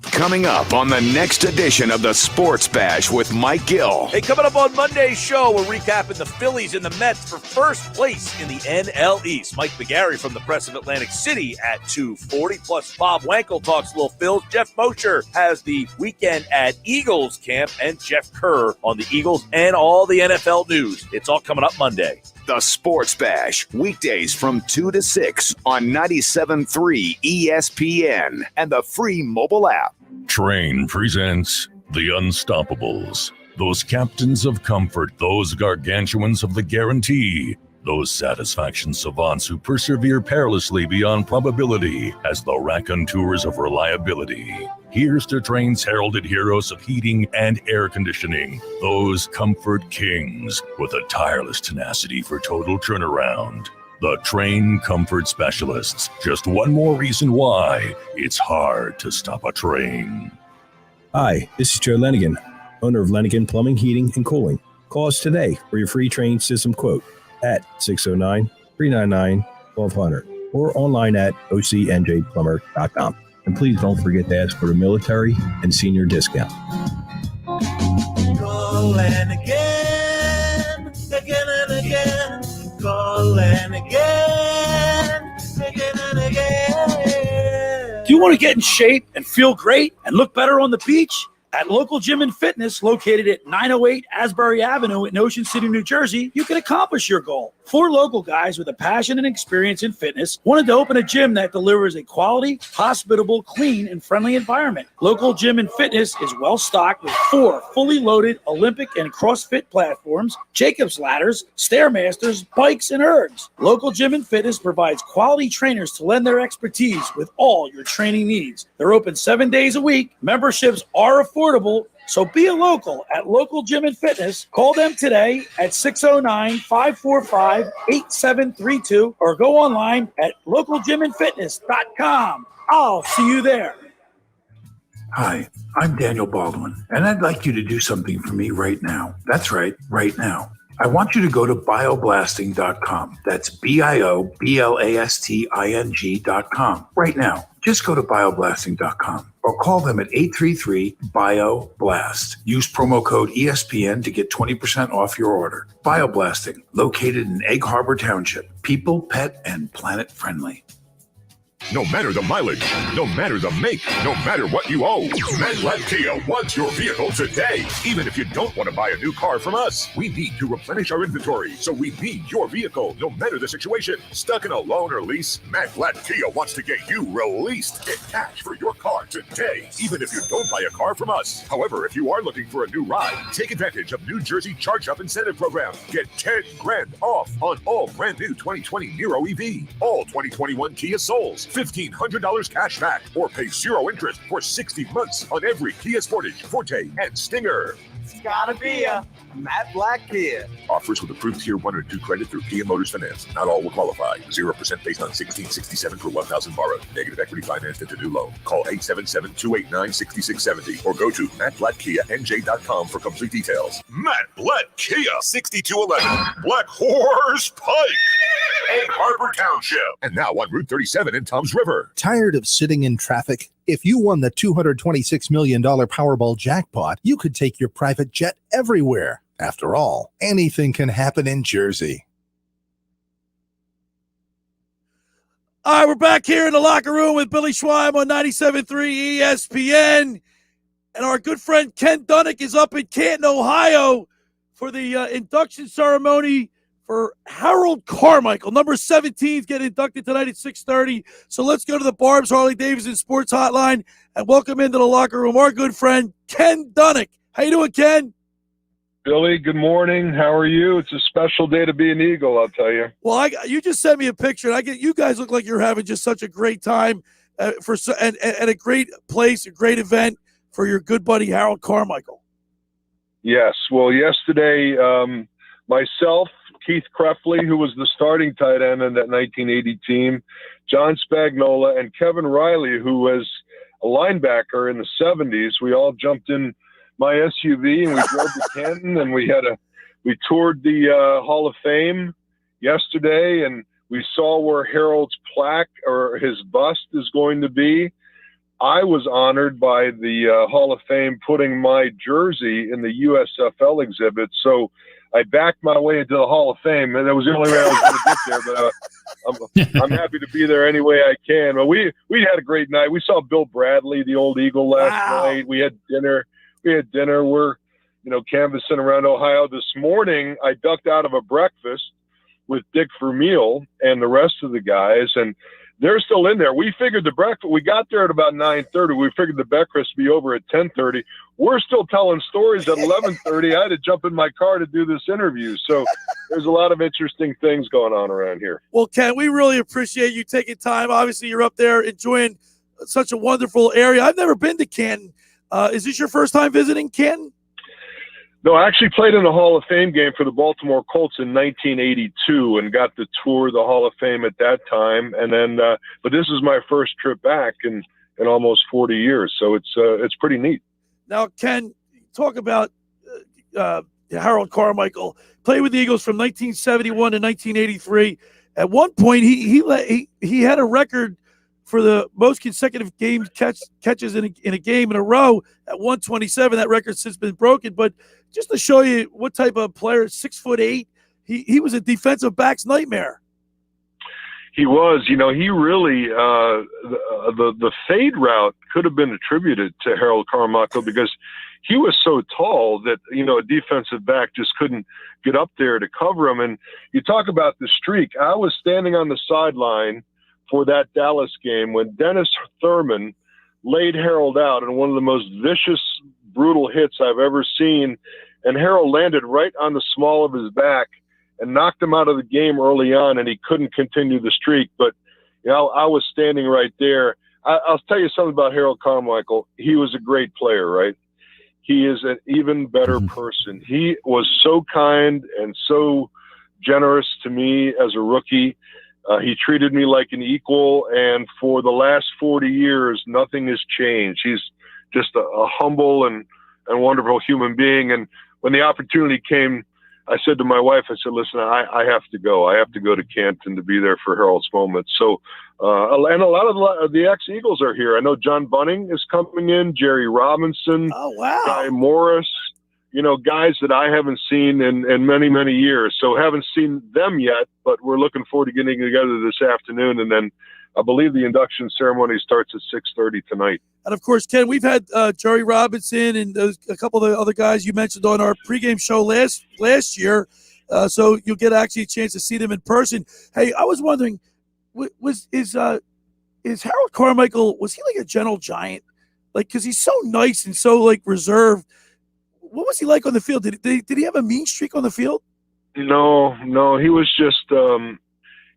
C: Coming up on the next edition of the Sports Bash with Mike Gill.
P: Hey, coming up on Monday's show, we're recapping the Phillies and the Mets for first place in the NL East. Mike McGarry from the Press of Atlantic City at 2:40. Plus, Bob Wankel talks a little Phils. Jeff Mosher has the weekend at Eagles camp, and Jeff Kerr on the Eagles and all the NFL news. It's all coming up Monday.
C: The Sports Bash, weekdays from 2 to 6 on 97.3 ESPN and the free mobile app.
I: Train presents The Unstoppables. Those captains of comfort, those gargantuans of the guarantee, those satisfaction savants who persevere perilously beyond probability as the raconteurs of reliability. Here's to Train's heralded heroes of heating and air conditioning, those comfort kings with a tireless tenacity for total turnaround. The Train Comfort Specialists. Just one more reason why it's hard to stop a train.
J: Hi, this is Joe Lenigan, owner of Lenigan Plumbing, Heating, and Cooling. Call us today for your free train system quote at 609-399-1200 or online at ocnjplumber.com. And please don't forget to ask for the military and senior discount.
K: Call and again and again. Call and again and again.
A: Do you want to get in shape and feel great and look better on the beach? At Local Gym and Fitness, located at 908 Asbury Avenue in Ocean City, New Jersey, you can accomplish your goal. 4 local guys with a passion and experience in fitness wanted to open a gym that delivers a quality, hospitable, clean, and friendly environment. Local Gym and Fitness is well stocked with 4 fully loaded Olympic and CrossFit platforms, Jacob's ladders, Stairmasters, bikes, and ergs. Local Gym and Fitness provides quality trainers to lend their expertise with all your training needs. They're open 7 days a week. Memberships are affordable, so be a local at Local Gym and Fitness. Call them today at 609-545-8732 or go online at localgymandfitness.com. I'll see you there.
Q: Hi, I'm Daniel Baldwin, and I'd like you to do something for me right now. That's right, right now. I want you to go to bioblasting.com. That's bioblasting.com right now. Just go to bioblasting.com or call them at 833-BIO-BLAST. Use promo code ESPN to get 20% off your order. Bioblasting, located in Egg Harbor Township. People, pet, and planet friendly.
X: No matter the mileage, no matter the make, no matter what you owe, Medlet Kia wants your vehicle today. Even if you don't want to buy a new car from us, we need to replenish our inventory, so we need your vehicle, no matter the situation. Stuck in a loan or lease, Medlet Kia wants to get you released. Get cash for your car today, even if you don't buy a car from us. However, if you are looking for a new ride, take advantage of New Jersey Charge Up Incentive Program. Get 10 grand off on all brand new 2020 Niro EV, all 2021 Kia Souls, $1,500 cash back, or pay 0 interest for 60 months on every Kia Sportage, Forte, and Stinger.
K: It's gotta be a Matt Black Kia.
X: Offers with approved Tier 1 or 2 credit through Kia Motors Finance. Not all will qualify. 0% based on 1667 per 1,000 borrowed. Negative equity financed into new loan. Call 877-289-6670 or go to mattblackkianj.com for complete details. Matt Black Kia, 6211 Black Horse Pike, Egg Harbor Township, and now on Route 37 in Toms River.
Y: Tired of sitting in traffic? If you won the $226 million Powerball jackpot, you could take your private jet everywhere. After all, anything can happen in Jersey.
A: All right, we're back here in the locker room with Billy Schweim on 97.3 ESPN. And our good friend Ken Dunek is up in Canton, Ohio for the induction ceremony for Harold Carmichael. Number 17 is getting inducted tonight at 6:30. So let's go to the Barb's Harley-Davidson Sports Hotline and welcome into the locker room our good friend, Ken Dunek. How you doing, Ken?
L: Billy, good morning. How are you? It's a special day to be an Eagle, I'll tell you.
A: Well, you just sent me a picture. And you guys look like you're having just such a great time and a great place, a great event for your good buddy Harold Carmichael.
L: Yes. Well, yesterday, myself, Keith Krefley, who was the starting tight end in that 1980 team, John Spagnola, and Kevin Riley, who was a linebacker in the 70s, we all jumped in my SUV and we drove to Canton, and we toured the Hall of Fame yesterday, and we saw where Harold's plaque or his bust is going to be. I was honored by the Hall of Fame putting my jersey in the USFL exhibit, so I backed my way into the Hall of Fame, and that was the only way I was going to get there. But I'm happy to be there any way I can. But we had a great night. We saw Bill Bradley, the old Eagle, last night. We had dinner. We're, canvassing around Ohio. This morning, I ducked out of a breakfast with Dick Vermeil and the rest of the guys, and they're still in there. We figured we got there at about 9:30. We figured the breakfast would be over at 10:30. We're still telling stories at 11:30. I had to jump in my car to do this interview. So there's a lot of interesting things going on around here.
A: Well, Ken, we really appreciate you taking time. Obviously, you're up there enjoying such a wonderful area. I've never been to Canton. Is this your first time visiting Canton?
L: No, I actually played in the Hall of Fame game for the Baltimore Colts in 1982 and got to tour the Hall of Fame at that time. And then, but this is my first trip back in almost 40 years. So it's pretty neat.
A: Now, Ken, talk about Harold Carmichael. Played with the Eagles from 1971 to 1983. At one point, he had a record for the most consecutive catches in a game in a row at 127. That record's since been broken. But just to show you what type of player, 6'8", he was a defensive back's nightmare.
L: He was, he really the fade route could have been attributed to Harold Carmichael because he was so tall that a defensive back just couldn't get up there to cover him. And you talk about the streak. I was standing on the sideline for that Dallas game when Dennis Thurman laid Harold out in one of the most vicious, brutal hits I've ever seen, and Harold landed right on the small of his back and knocked him out of the game early on, and he couldn't continue the streak. But I was standing right there. I'll tell you something about Harold Carmichael. He was a great player, right? He is an even better person. He was so kind and so generous to me as a rookie. He treated me like an equal, and for the last 40 years, nothing has changed. He's just a humble and wonderful human being. And when the opportunity came, I said to my wife, I said, listen, I have to go. I have to go to Canton to be there for Harold's moment. So, and a lot of the ex-Eagles are here. I know John Bunning is coming in, Jerry Robinson, Guy Morris, guys that I haven't seen in many, many years. So haven't seen them yet, but we're looking forward to getting together this afternoon. And then I believe the induction ceremony starts at 6:30 tonight.
A: And of course, Ken, we've had Jerry Robinson and a couple of the other guys you mentioned on our pregame show last year. So you'll get actually a chance to see them in person. Hey, I was wondering, is Harold Carmichael, was he like a gentle giant? Like, because he's so nice and so like reserved. What was he like on the field? Did he have a mean streak on the field?
L: No, he was just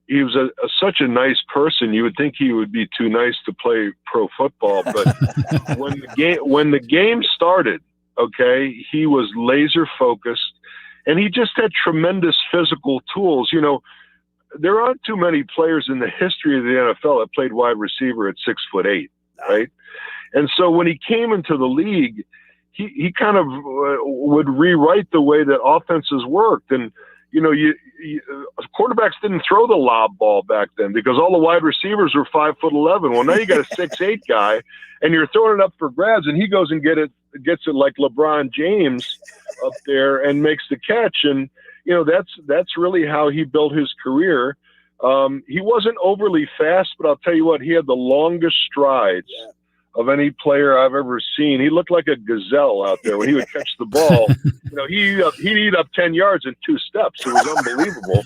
L: he was such a nice person. You would think he would be too nice to play pro football, but when the game started, okay, he was laser focused, and he just had tremendous physical tools. There aren't too many players in the history of the NFL that played wide receiver at 6'8", right? And so when he came into the league, he kind of would rewrite the way that offenses worked. And, quarterbacks didn't throw the lob ball back then because all the wide receivers were 5'11". Well, now you got a 6'8" guy and you're throwing it up for grabs, and he goes and gets it like LeBron James up there and makes the catch. And, that's really how he built his career. He wasn't overly fast, but I'll tell you what, he had the longest strides of any player I've ever seen. He looked like a gazelle out there when he would catch the ball. He'd eat up 10 yards in 2 steps. It was unbelievable.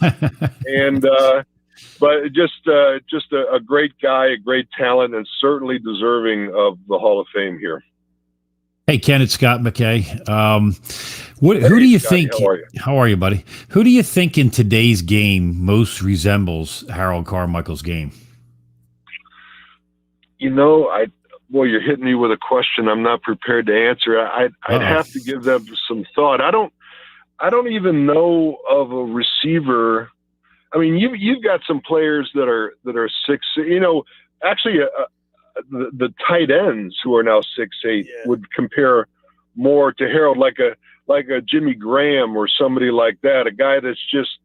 L: And but just a great guy, a great talent, and certainly deserving of the Hall of Fame here.
B: Hey, Ken, it's Scott Mckay. Who do you think? How are you, buddy? Who do you think in today's game most resembles Harold Carmichael's game?
L: You're hitting me with a question I'm not prepared to answer. I'd have to give them some thought. I don't even know of a receiver. I mean, you've got some players that are 6. Actually, the tight ends who are now 6'8" would compare more to Harold, like a Jimmy Graham or somebody like that, a guy that's just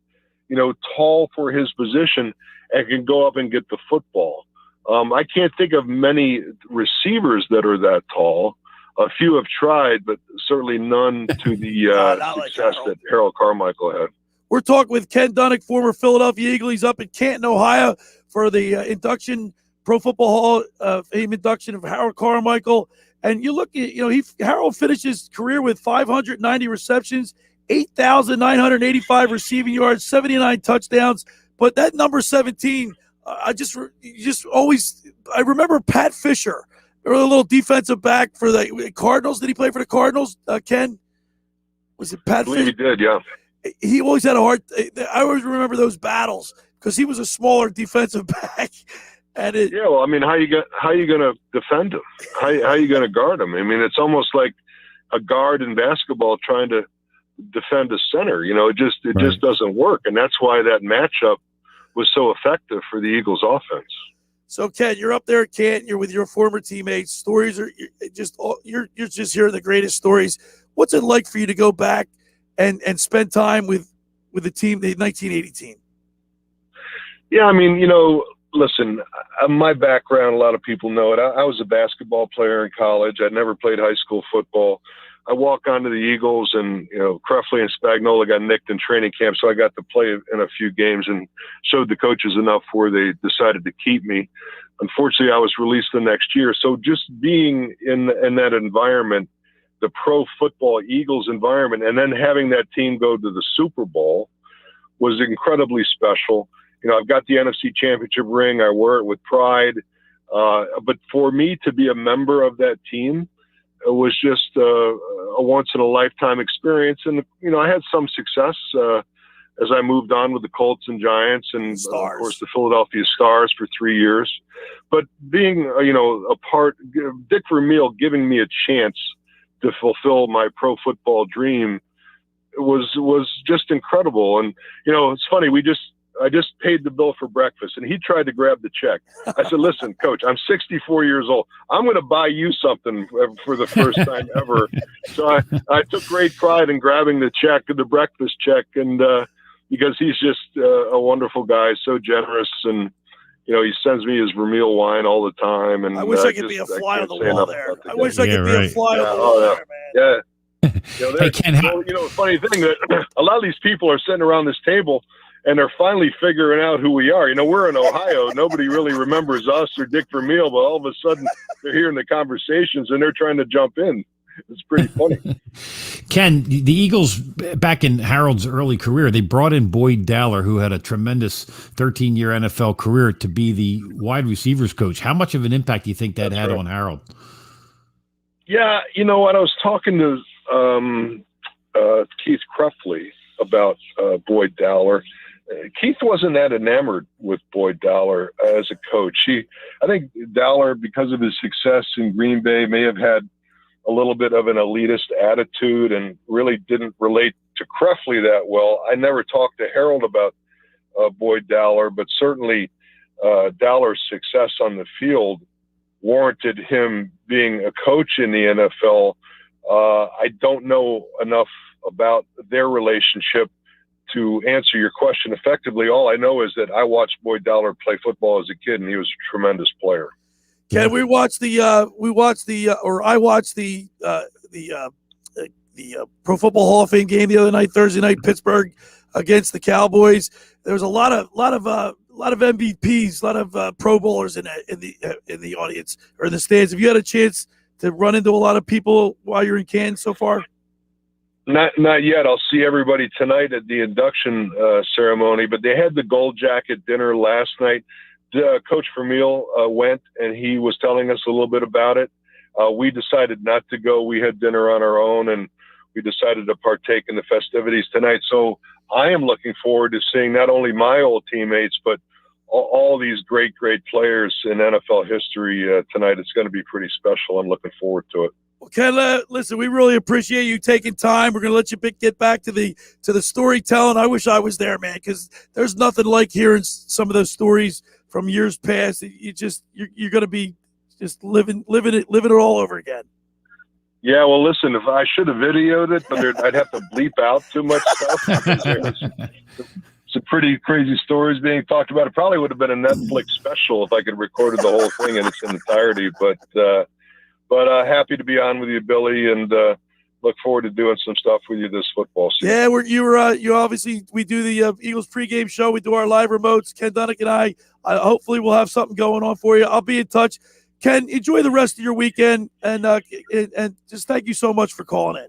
L: tall for his position and can go up and get the football. I can't think of many receivers that are that tall. A few have tried, but certainly none to the success that Harold Carmichael had.
A: We're talking with Ken Dunek, former Philadelphia Eagle. He's up in Canton, Ohio, for the Pro Football Hall of Fame induction of Harold Carmichael. And you look at, Harold finished his career with 590 receptions, 8,985 receiving yards, 79 touchdowns. But that number 17, I remember Pat Fisher, a little defensive back for the Cardinals. Did he play for the Cardinals, Ken? Was it Pat Fisher?
L: He did, yeah.
A: He always had I always remember those battles because he was a smaller defensive back. And
L: how you going to defend him? How you going to guard him? I mean, it's almost like a guard in basketball trying to defend a center. It just doesn't work, and that's why that matchup was so effective for the Eagles' offense.
A: So, Ken, you're up there at Canton. You're with your former teammates. Stories you're just hearing the greatest stories. What's it like for you to go back and spend time with the team, the 1980 team?
L: Yeah, listen, my background, a lot of people know it. I was a basketball player in college. I never played high school football. I walk onto the Eagles, and Krefli and Spagnola got nicked in training camp, so I got to play in a few games and showed the coaches enough where they decided to keep me. Unfortunately, I was released the next year. So just being in that environment, the pro football Eagles environment, and then having that team go to the Super Bowl was incredibly special. I've got the NFC Championship ring. I wear it with pride. But for me to be a member of that team, it was just a once-in-a-lifetime experience. And, I had some success as I moved on with the Colts and Giants and, of course, the Philadelphia Stars for 3 years. But being, a part, Dick Vermeil giving me a chance to fulfill my pro football dream was just incredible. And, it's funny, I just paid the bill for breakfast, and he tried to grab the check. I said, listen, Coach, I'm 64 years old. I'm going to buy you something for the first time ever. So I took great pride in grabbing the check, the breakfast check, and because he's just a wonderful guy, so generous, and he sends me his Vermeil wine all the time. And
A: I wish I could be a fly on the wall there. I wish I could be a fly on the wall there, man.
L: Yeah. Hey, Ken, funny thing that a lot of these people are sitting around this table, and they're finally figuring out who we are. We're in Ohio. Nobody really remembers us or Dick Vermeil, but all of a sudden they're hearing the conversations and they're trying to jump in. It's pretty funny.
B: Ken, the Eagles, back in Harold's early career, they brought in Boyd Dowler, who had a tremendous 13-year NFL career, to be the wide receivers coach. How much of an impact do you think that had on Harold?
L: Yeah, what I was talking to Keith Krefli about Boyd Dowler. Keith wasn't that enamored with Boyd Dowler as a coach. I think Dowler, because of his success in Green Bay, may have had a little bit of an elitist attitude and really didn't relate to Krefli that well. I never talked to Harold about Boyd Dowler, but certainly Dowler's success on the field warranted him being a coach in the NFL. I don't know enough about their relationship to answer your question effectively. All I know is that I watched Boyd Dowler play football as a kid, and he was a tremendous player.
A: Ken, I watched the Pro Football Hall of Fame game the other night, Thursday night, Pittsburgh against the Cowboys. There was a lot of lot of MVPs, a lot of Pro Bowlers in the audience or in the stands. Have you had a chance to run into a lot of people while you're in Canton so far?
L: Not yet. I'll see everybody tonight at the induction ceremony, but they had the Gold Jacket dinner last night. Coach Vermeil went, and he was telling us a little bit about it. We decided not to go. We had dinner on our own, and we decided to partake in the festivities tonight. So I am looking forward to seeing not only my old teammates, but all these great players in NFL history tonight. It's going to be pretty special. I'm looking forward to it.
A: Well, Ken, listen, we really appreciate you taking time. We're going to let you get back to the storytelling. I wish I was there, man, because there's nothing like hearing some of those stories from years past. You're going to be just living it all over again.
L: Yeah, well, listen, if I should have videoed it, but I'd have to bleep out too much stuff. Some pretty crazy stories being talked about. It probably would have been a Netflix special if I could recorded the whole thing in its entirety. But happy to be on with you, Billy, and look forward to doing some stuff with you this football season.
A: Yeah, you obviously, we do the Eagles pregame show. We do our live remotes. Ken Dunek and I hopefully we'll have something going on for you. I'll be in touch. Ken, enjoy the rest of your weekend, and just thank you so much for calling in.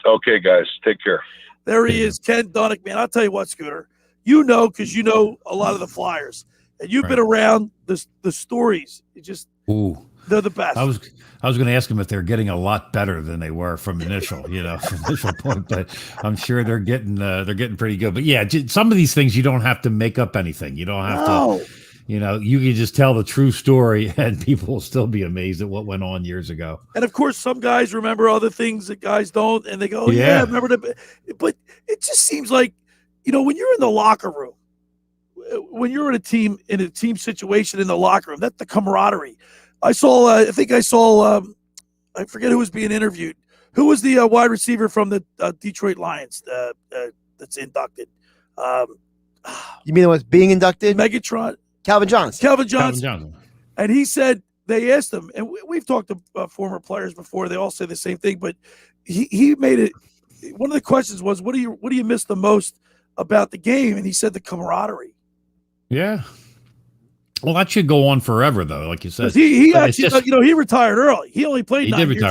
L: Okay, guys, take care.
A: There he is, Ken Dunek, man. I'll tell you what, Scooter, because you know a lot of the Flyers, and you've been around the stories. They're the best.
B: I was going to ask them if they're getting a lot better than they were from initial point, but I'm sure they're getting pretty good. But yeah, some of these things you don't have to make up anything. You don't have to. You can just tell the true story, and people will still be amazed at what went on years ago.
A: And of course, some guys remember other things that guys don't, and they go, "Oh yeah, I remember that." But it just seems like, when you're in the locker room, when you're in a team situation in the locker room, that's the camaraderie. I forget who was being interviewed. Who was the wide receiver from the Detroit Lions that's inducted?
N: You mean the one's being inducted?
A: Megatron.
N: Calvin Johnson.
A: And he said, they asked him, and we've talked to former players before. They all say the same thing, but he made it. One of the questions was, what do you miss the most about the game? And he said the camaraderie.
B: Yeah. Well, that should go on forever, though, like you said.
A: He actually, he retired early. He only played 9 years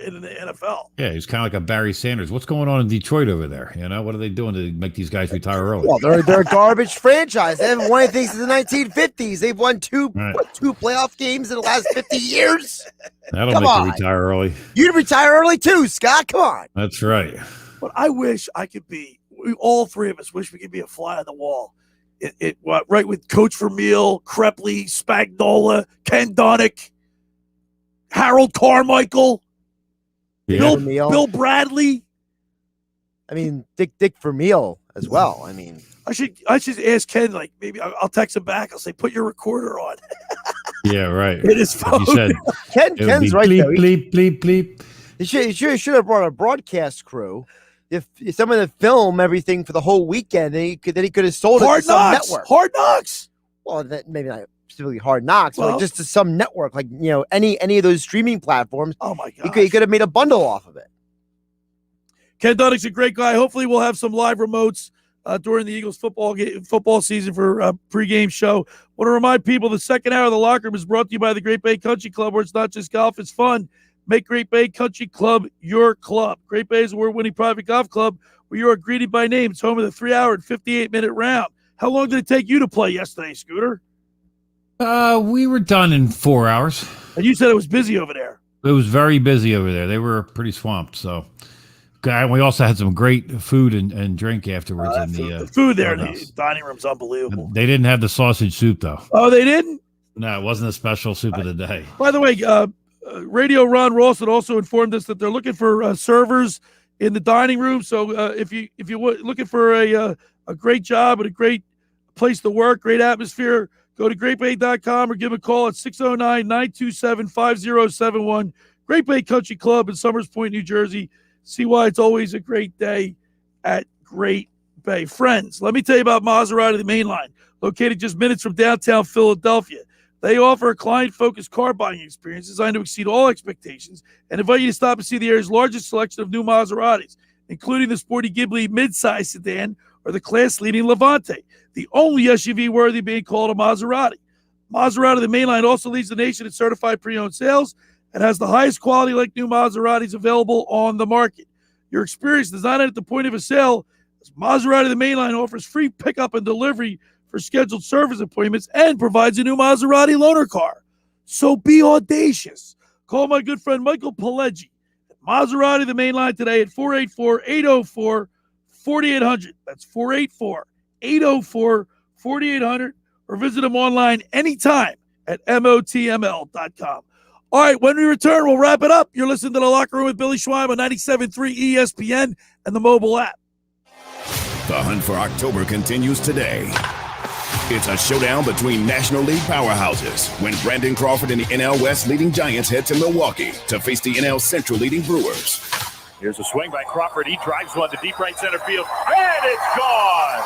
A: in the NFL.
B: Yeah, he's kind of like a Barry Sanders. What's going on in Detroit over there? What are they doing to make these guys retire early?
N: Well, they're a garbage franchise. They haven't won anything since the 1950s. They've won two playoff games in the last 50 years.
B: That'll make you retire early.
N: You'd retire early too, Scott. Come on.
B: That's right.
A: But I wish I could be. All three of us wish we could be a fly on the wall. Right with Coach Vermeil, Krepley, Spagnola, Ken Dunek, Harold Carmichael, Bill Bradley.
N: I mean, Dick Vermeil as well. I mean,
A: I should ask Ken. Like, maybe I'll text him back. I'll say, put your recorder on.
B: Yeah, right.
A: It is phone.
N: Ken's right
B: bleep,
N: though.
B: Bleep, bleep, bleep.
N: He should have brought a broadcast crew. If someone to film everything for the whole weekend, then he could have sold it to some network.
A: Hard Knocks.
N: Well, maybe not specifically Hard Knocks, but just to some network, like any of those streaming platforms.
A: Oh my God!
N: He could have made a bundle off of it.
A: Ken Dunek's a great guy. Hopefully, we'll have some live remotes during the Eagles football season for a pregame show. Want to remind people the second hour of the locker room is brought to you by the Great Bay Country Club, where it's not just golf, it's fun. Make Great Bay Country Club your club. Great Bay is a award-winning private golf club where you are greeted by name. It's home of the 3-hour and 58-minute round. How long did it take you to play yesterday, Scooter?
B: We were done in 4 hours.
A: And you said it was busy over there.
B: It was very busy over there. They were pretty swamped. So, we also had some great food and drink afterwards.
A: The food there in the dining room's unbelievable.
B: They didn't have the sausage soup, though.
A: Oh, they didn't?
B: No, it wasn't a special soup of the day.
A: By the way, Radio Ron Rawson also informed us that they're looking for servers in the dining room. So if you're looking for a great job and a great place to work, great atmosphere, go to greatbay.com or give them a call at 609-927-5071. Great Bay Country Club in Summers Point, New Jersey. See why it's always a great day at Great Bay. Friends, let me tell you about Maserati, the main line, located just minutes from downtown Philadelphia. They offer a client-focused car buying experience designed to exceed all expectations and invite you to stop and see the area's largest selection of new Maseratis, including the sporty Ghibli midsize sedan or the class-leading Levante, the only SUV worthy of being called a Maserati. Maserati, the mainline, also leads the nation in certified pre-owned sales and has the highest quality like new Maseratis available on the market. Your experience does not end at the point of a sale, as Maserati, the mainline, offers free pickup and delivery for scheduled service appointments and provides a new Maserati loaner car. So be audacious. Call my good friend Michael Pileggi at Maserati, the mainline, today at 484-804-4800. That's 484-804-4800. Or visit them online anytime at motml.com. All right, when we return, we'll wrap it up. You're listening to The Locker Room with Billy Schweim on 97.3 ESPN and the mobile app.
C: The hunt for October continues today. It's a showdown between National League powerhouses when Brandon Crawford and the NL West leading Giants head to Milwaukee to face the NL Central leading Brewers.
D: Here's a swing by Crawford. He drives one to deep right center field, and it's gone.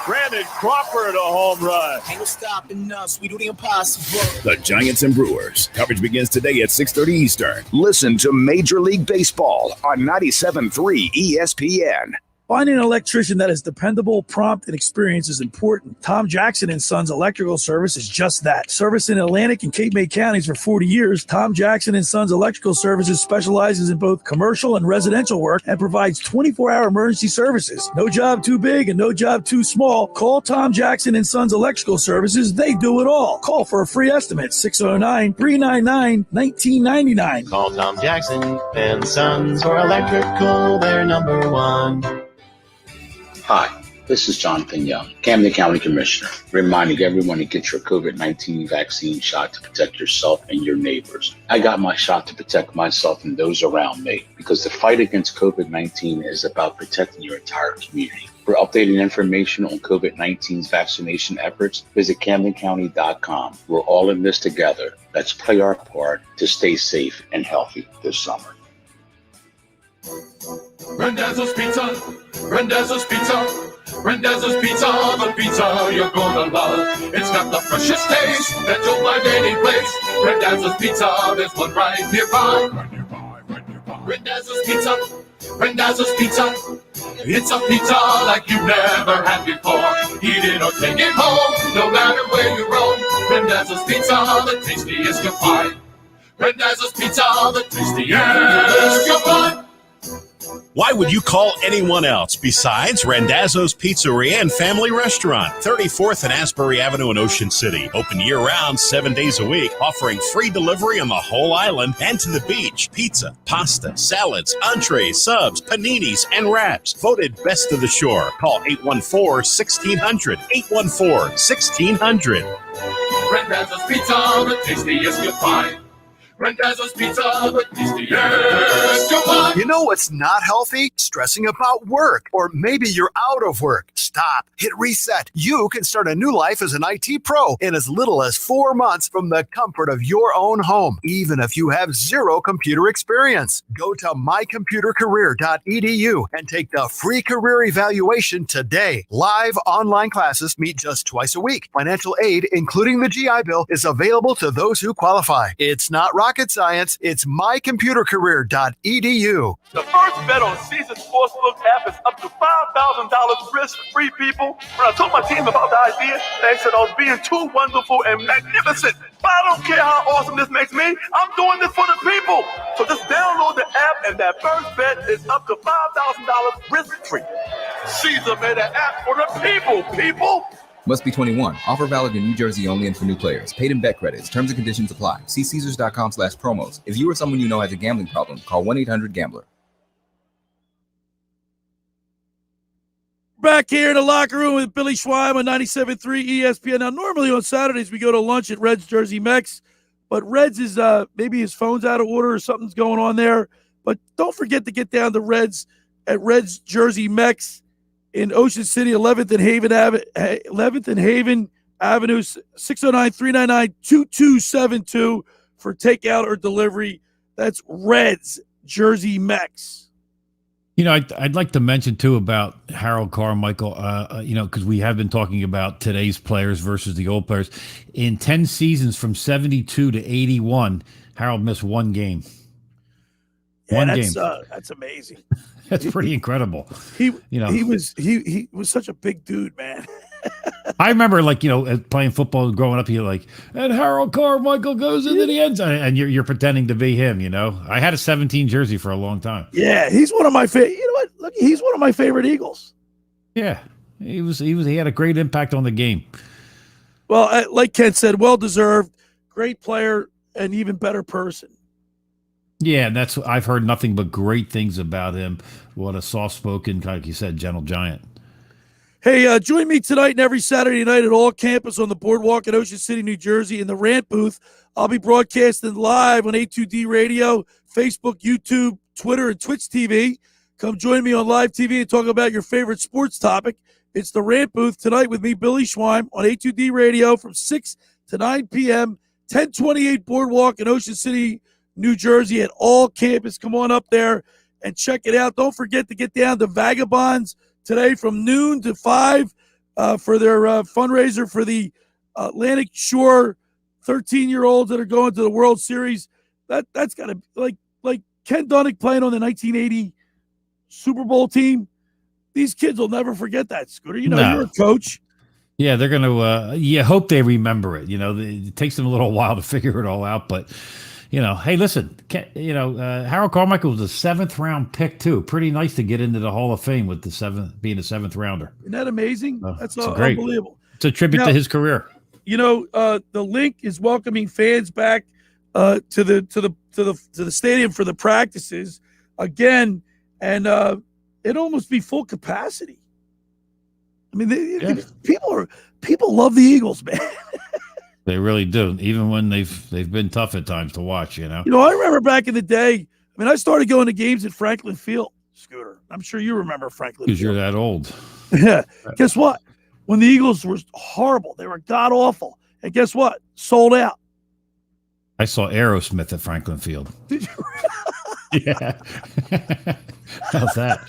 D: Brandon Crawford, a home run.
K: Ain't no stopping us. We do the impossible.
C: The Giants and Brewers. Coverage begins today at 6:30 Eastern.
M: Listen to Major League Baseball on 97.3 ESPN.
A: Finding an electrician that is dependable, prompt, and experienced is important. Tom Jackson & Sons Electrical Service is just that. Service in Atlantic and Cape May counties for 40 years, Tom Jackson & Sons Electrical Services specializes in both commercial and residential work and provides 24-hour emergency services. No job too big and no job too small. Call Tom Jackson & Sons Electrical Services. They do it all. Call for a free estimate, 609-399-1999.
E: Call Tom Jackson and Sons for electrical, they're number one.
O: Hi, this is Jonathan Young, Camden County Commissioner, reminding everyone to get your COVID-19 vaccine shot to protect yourself and your neighbors. I got my shot to protect myself and those around me because the fight against COVID-19 is about protecting your entire community. For updated information on COVID-19's vaccination efforts, visit CamdenCounty.com. We're all in this together. Let's play our part to stay safe and healthy this summer.
K: Randazzo's Pizza, Randazzo's Pizza, Randazzo's Pizza, the pizza you're gonna love. It's got the freshest taste that you'll find any place. Randazzo's Pizza, there's one right nearby. Randazzo's Pizza, Randazzo's Pizza. It's a pizza like you've never had before. Eat it or take it home, no matter where you roam. Randazzo's Pizza, the tastiest you'll find. Randazzo's Pizza, the tastiest you'll find.
U: Why would you call anyone else besides Randazzo's Pizzeria and Family Restaurant, 34th and Asbury Avenue in Ocean City. Open year-round, 7 days a week, offering free delivery on the whole island and to the beach. Pizza, pasta, salads, entrees, subs, paninis, and wraps. Voted best of the shore. Call 814-1600. 814-1600.
K: Randazzo's Pizza, the tastiest you'll find. Randazzo's Pizza, the tastiest you'll find.
V: You know what's not healthy? Stressing about work. Or maybe you're out of work. Stop. Hit reset. You can start a new life as an IT pro in as little as 4 months from the comfort of your own home, even if you have zero computer experience. Go to mycomputercareer.edu and take the free career evaluation today. Live online classes meet just twice a week. Financial aid, including the GI Bill, is available to those who qualify. It's not rocket science. It's mycomputercareer.edu.
W: The first bet on Caesar Sportsbook app is up to $5,000 risk-free, people. When I told my team about the idea, they said I was being too wonderful and magnificent. But I don't care how awesome this makes me. I'm doing this for the people. So just download the app, and that first bet is up to $5,000 risk-free. Caesar made an app for the people.
Z: Must be 21. Offer valid in New Jersey only and for new players. Paid in bet credits. Terms and conditions apply. See Caesars.com/promos. If you or someone you know has a gambling problem, call 1-800-GAMBLER.
A: Back here in the locker room with Billy Schweim on 97.3 ESPN. Now, normally on Saturdays we go to lunch at Reds Jersey Mex, but Reds is maybe his phone's out of order or something's going on there. But don't forget to get down to Reds at Reds Jersey Mex in Ocean City, 11th and Haven Avenue, 609-399-2272 for takeout or delivery. That's Reds Jersey Mex.
B: You know, I'd like to mention, too, about Harold Carmichael, because we have been talking about today's players versus the old players. In 10 seasons from 72 to 81, Harold missed one game.
A: Yeah,
B: One game.
A: That's amazing.
B: That's pretty incredible.
A: He was such a big dude, man.
B: I remember, playing football growing up. You're like, and Harold Carmichael goes into the end zone, and you're pretending to be him. I had a 17 jersey for a long time.
A: Yeah, he's one of my favorite. You know what? Look, he's one of my favorite Eagles.
B: Yeah, he had a great impact on the game.
A: Well, like Ken said, well deserved, great player, and even better person.
B: Yeah, and I've heard nothing but great things about him. What a soft-spoken, like you said, gentle giant.
A: Hey, join me tonight and every Saturday night at All Campus on the Boardwalk in Ocean City, New Jersey, in the Rant booth. I'll be broadcasting live on A2D Radio, Facebook, YouTube, Twitter, and Twitch TV. Come join me on live TV and talk about your favorite sports topic. It's the Rant booth tonight with me, Billy Schweim, on A2D Radio from 6 to 9 p.m., 1028 Boardwalk in Ocean City, New Jersey at All Campus. Come on up there and check it out. Don't forget to get down to Vagabonds today from noon to 5 for their fundraiser for the Atlantic Shore 13-year-olds that are going to the World Series. That's got to like Ken Dunek playing on the 1980 Super Bowl team. These kids will never forget that, Scooter. You're a coach.
B: Yeah, they're going to hope they remember it. It takes them a little while to figure it all out, but hey, listen, Harold Carmichael was a 7th-round pick too. Pretty nice to get into the Hall of Fame with being a 7th rounder.
A: Isn't that amazing? That's
B: great.
A: Unbelievable.
B: It's a tribute to his career.
A: The link is welcoming fans back to the stadium for the practices again, and it'd almost be full capacity. I mean, people love the Eagles, man.
B: They really do, even when they've been tough at times to watch. I
A: remember back in the day. I started going to games at Franklin Field, Scooter. I'm sure you remember Franklin Field.
B: Because you're that old.
A: Yeah. Guess what? When the Eagles were horrible, they were god awful, and guess what? Sold out.
B: I saw Aerosmith at Franklin Field.
A: Did you?
B: Yeah. How's that?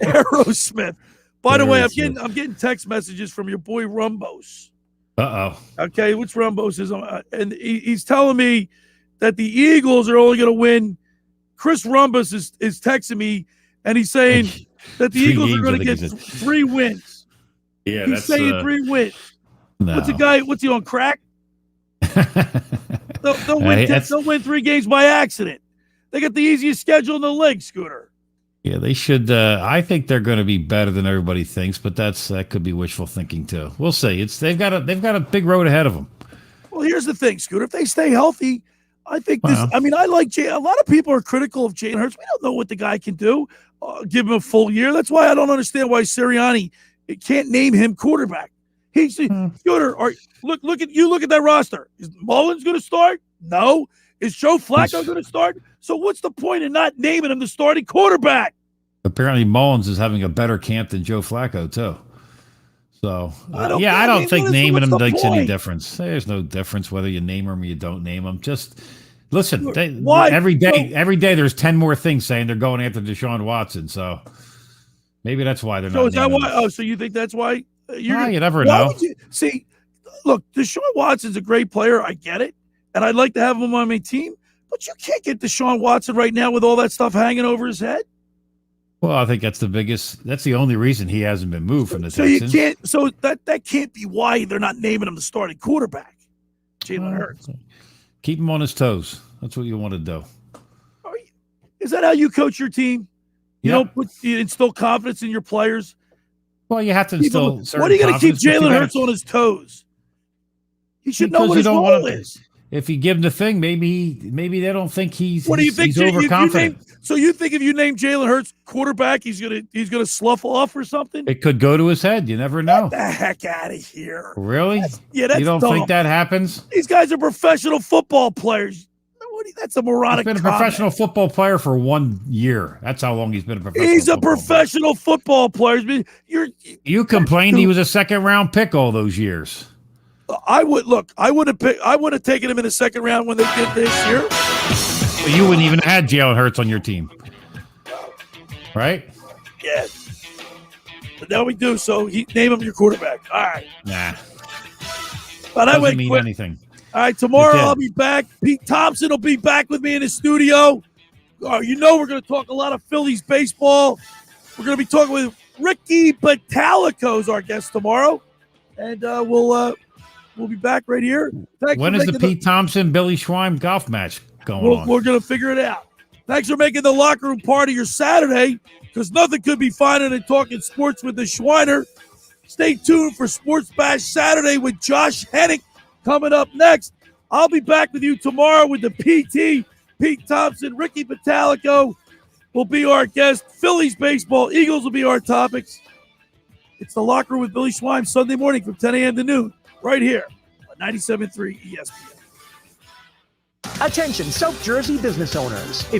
A: Aerosmith. By the way, I'm getting text messages from your boy Rumbos.
B: Uh-oh.
A: Okay, which Rumbos is on? And he's telling me that the Eagles are only going to win. Chris Rumbos is texting me, and he's saying that the Eagles are going to get 3 wins.
B: Yeah,
A: he's saying 3 wins.
B: No.
A: What's he on crack? They'll win 3 games by accident. They got the easiest schedule in the league, Scooter.
B: Yeah, they should. I think they're going to be better than everybody thinks, but that could be wishful thinking too. We'll see. They've got a big road ahead of them.
A: Well, here's the thing, Scooter. If they stay healthy, I think this. I mean, I like Jay. A lot of people are critical of Jalen Hurts. We don't know what the guy can do. Give him a full year. That's why I don't understand why Sirianni can't name him quarterback. He's Scooter. Look at that roster. Is Mullins going to start? No. Is Joe Flacco going to start? So what's the point in not naming him the starting quarterback?
B: Apparently, Mullins is having a better camp than Joe Flacco too. So I don't think naming him makes any difference. There's no difference whether you name him or you don't name him. Just listen. Every day there's 10 more things saying they're going after Deshaun Watson. So maybe that's why they're not.
A: So is that
B: naming
A: why?
B: him.
A: Oh, so you think that's why?
B: You never know.
A: See, look, Deshaun Watson's a great player. I get it. And I'd like to have him on my team, but you can't get Deshaun Watson right now with all that stuff hanging over his head.
B: Well, I think that's the only reason he hasn't been moved from the Texans.
A: So that can't be why they're not naming him the starting quarterback, Jalen Hurts.
B: Keep him on his toes. That's what you want to do.
A: Is that how you coach your team? You instill confidence in your players?
B: Well, you have to instill certain confidence.
A: What are you going to keep Jalen Hurts on his toes? He should know what his role is.
B: If you give him the thing, maybe they don't think he's.
A: What do you think?
B: He's overconfident.
A: So you think if you name Jalen Hurts quarterback, he's gonna slough off or something?
B: It could go to his head. You never know.
A: Get the heck out of here!
B: Really?
A: That's
B: you don't
A: dumb.
B: think that happens?
A: These guys are professional football players. That's a moronic.
B: He's been a professional football player for 1 year. That's how long he's been a professional.
A: He's a professional football player.
B: You complained he was a 2nd-round pick all those years.
A: I would have taken him in the 2nd round when they did this year.
B: Well, you wouldn't even have had Jalen Hurts on your team, right?
A: Yeah. But now we do. So name him your quarterback. All right.
B: Nah.
A: But
B: doesn't mean anything.
A: All right. Tomorrow I'll be back. Pete Thompson will be back with me in the studio. You know we're going to talk a lot of Phillies baseball. We're going to be talking with Ricky Batalico as our guest tomorrow. And we'll be back right here.
B: When is the Pete Thompson, Billy Schweim golf match going on?
A: We're going to figure it out. Thanks for making the locker room part of your Saturday, because nothing could be finer than talking sports with the Schweiner. Stay tuned for Sports Bash Saturday with Josh Hennick coming up next. I'll be back with you tomorrow with the PT. Pete Thompson, Ricky Batalico will be our guest. Phillies baseball, Eagles will be our topics. It's the locker room with Billy Schweim Sunday morning from 10 a.m. to noon, right here on 97.3 ESPN.
F: Attention, South Jersey business owners. If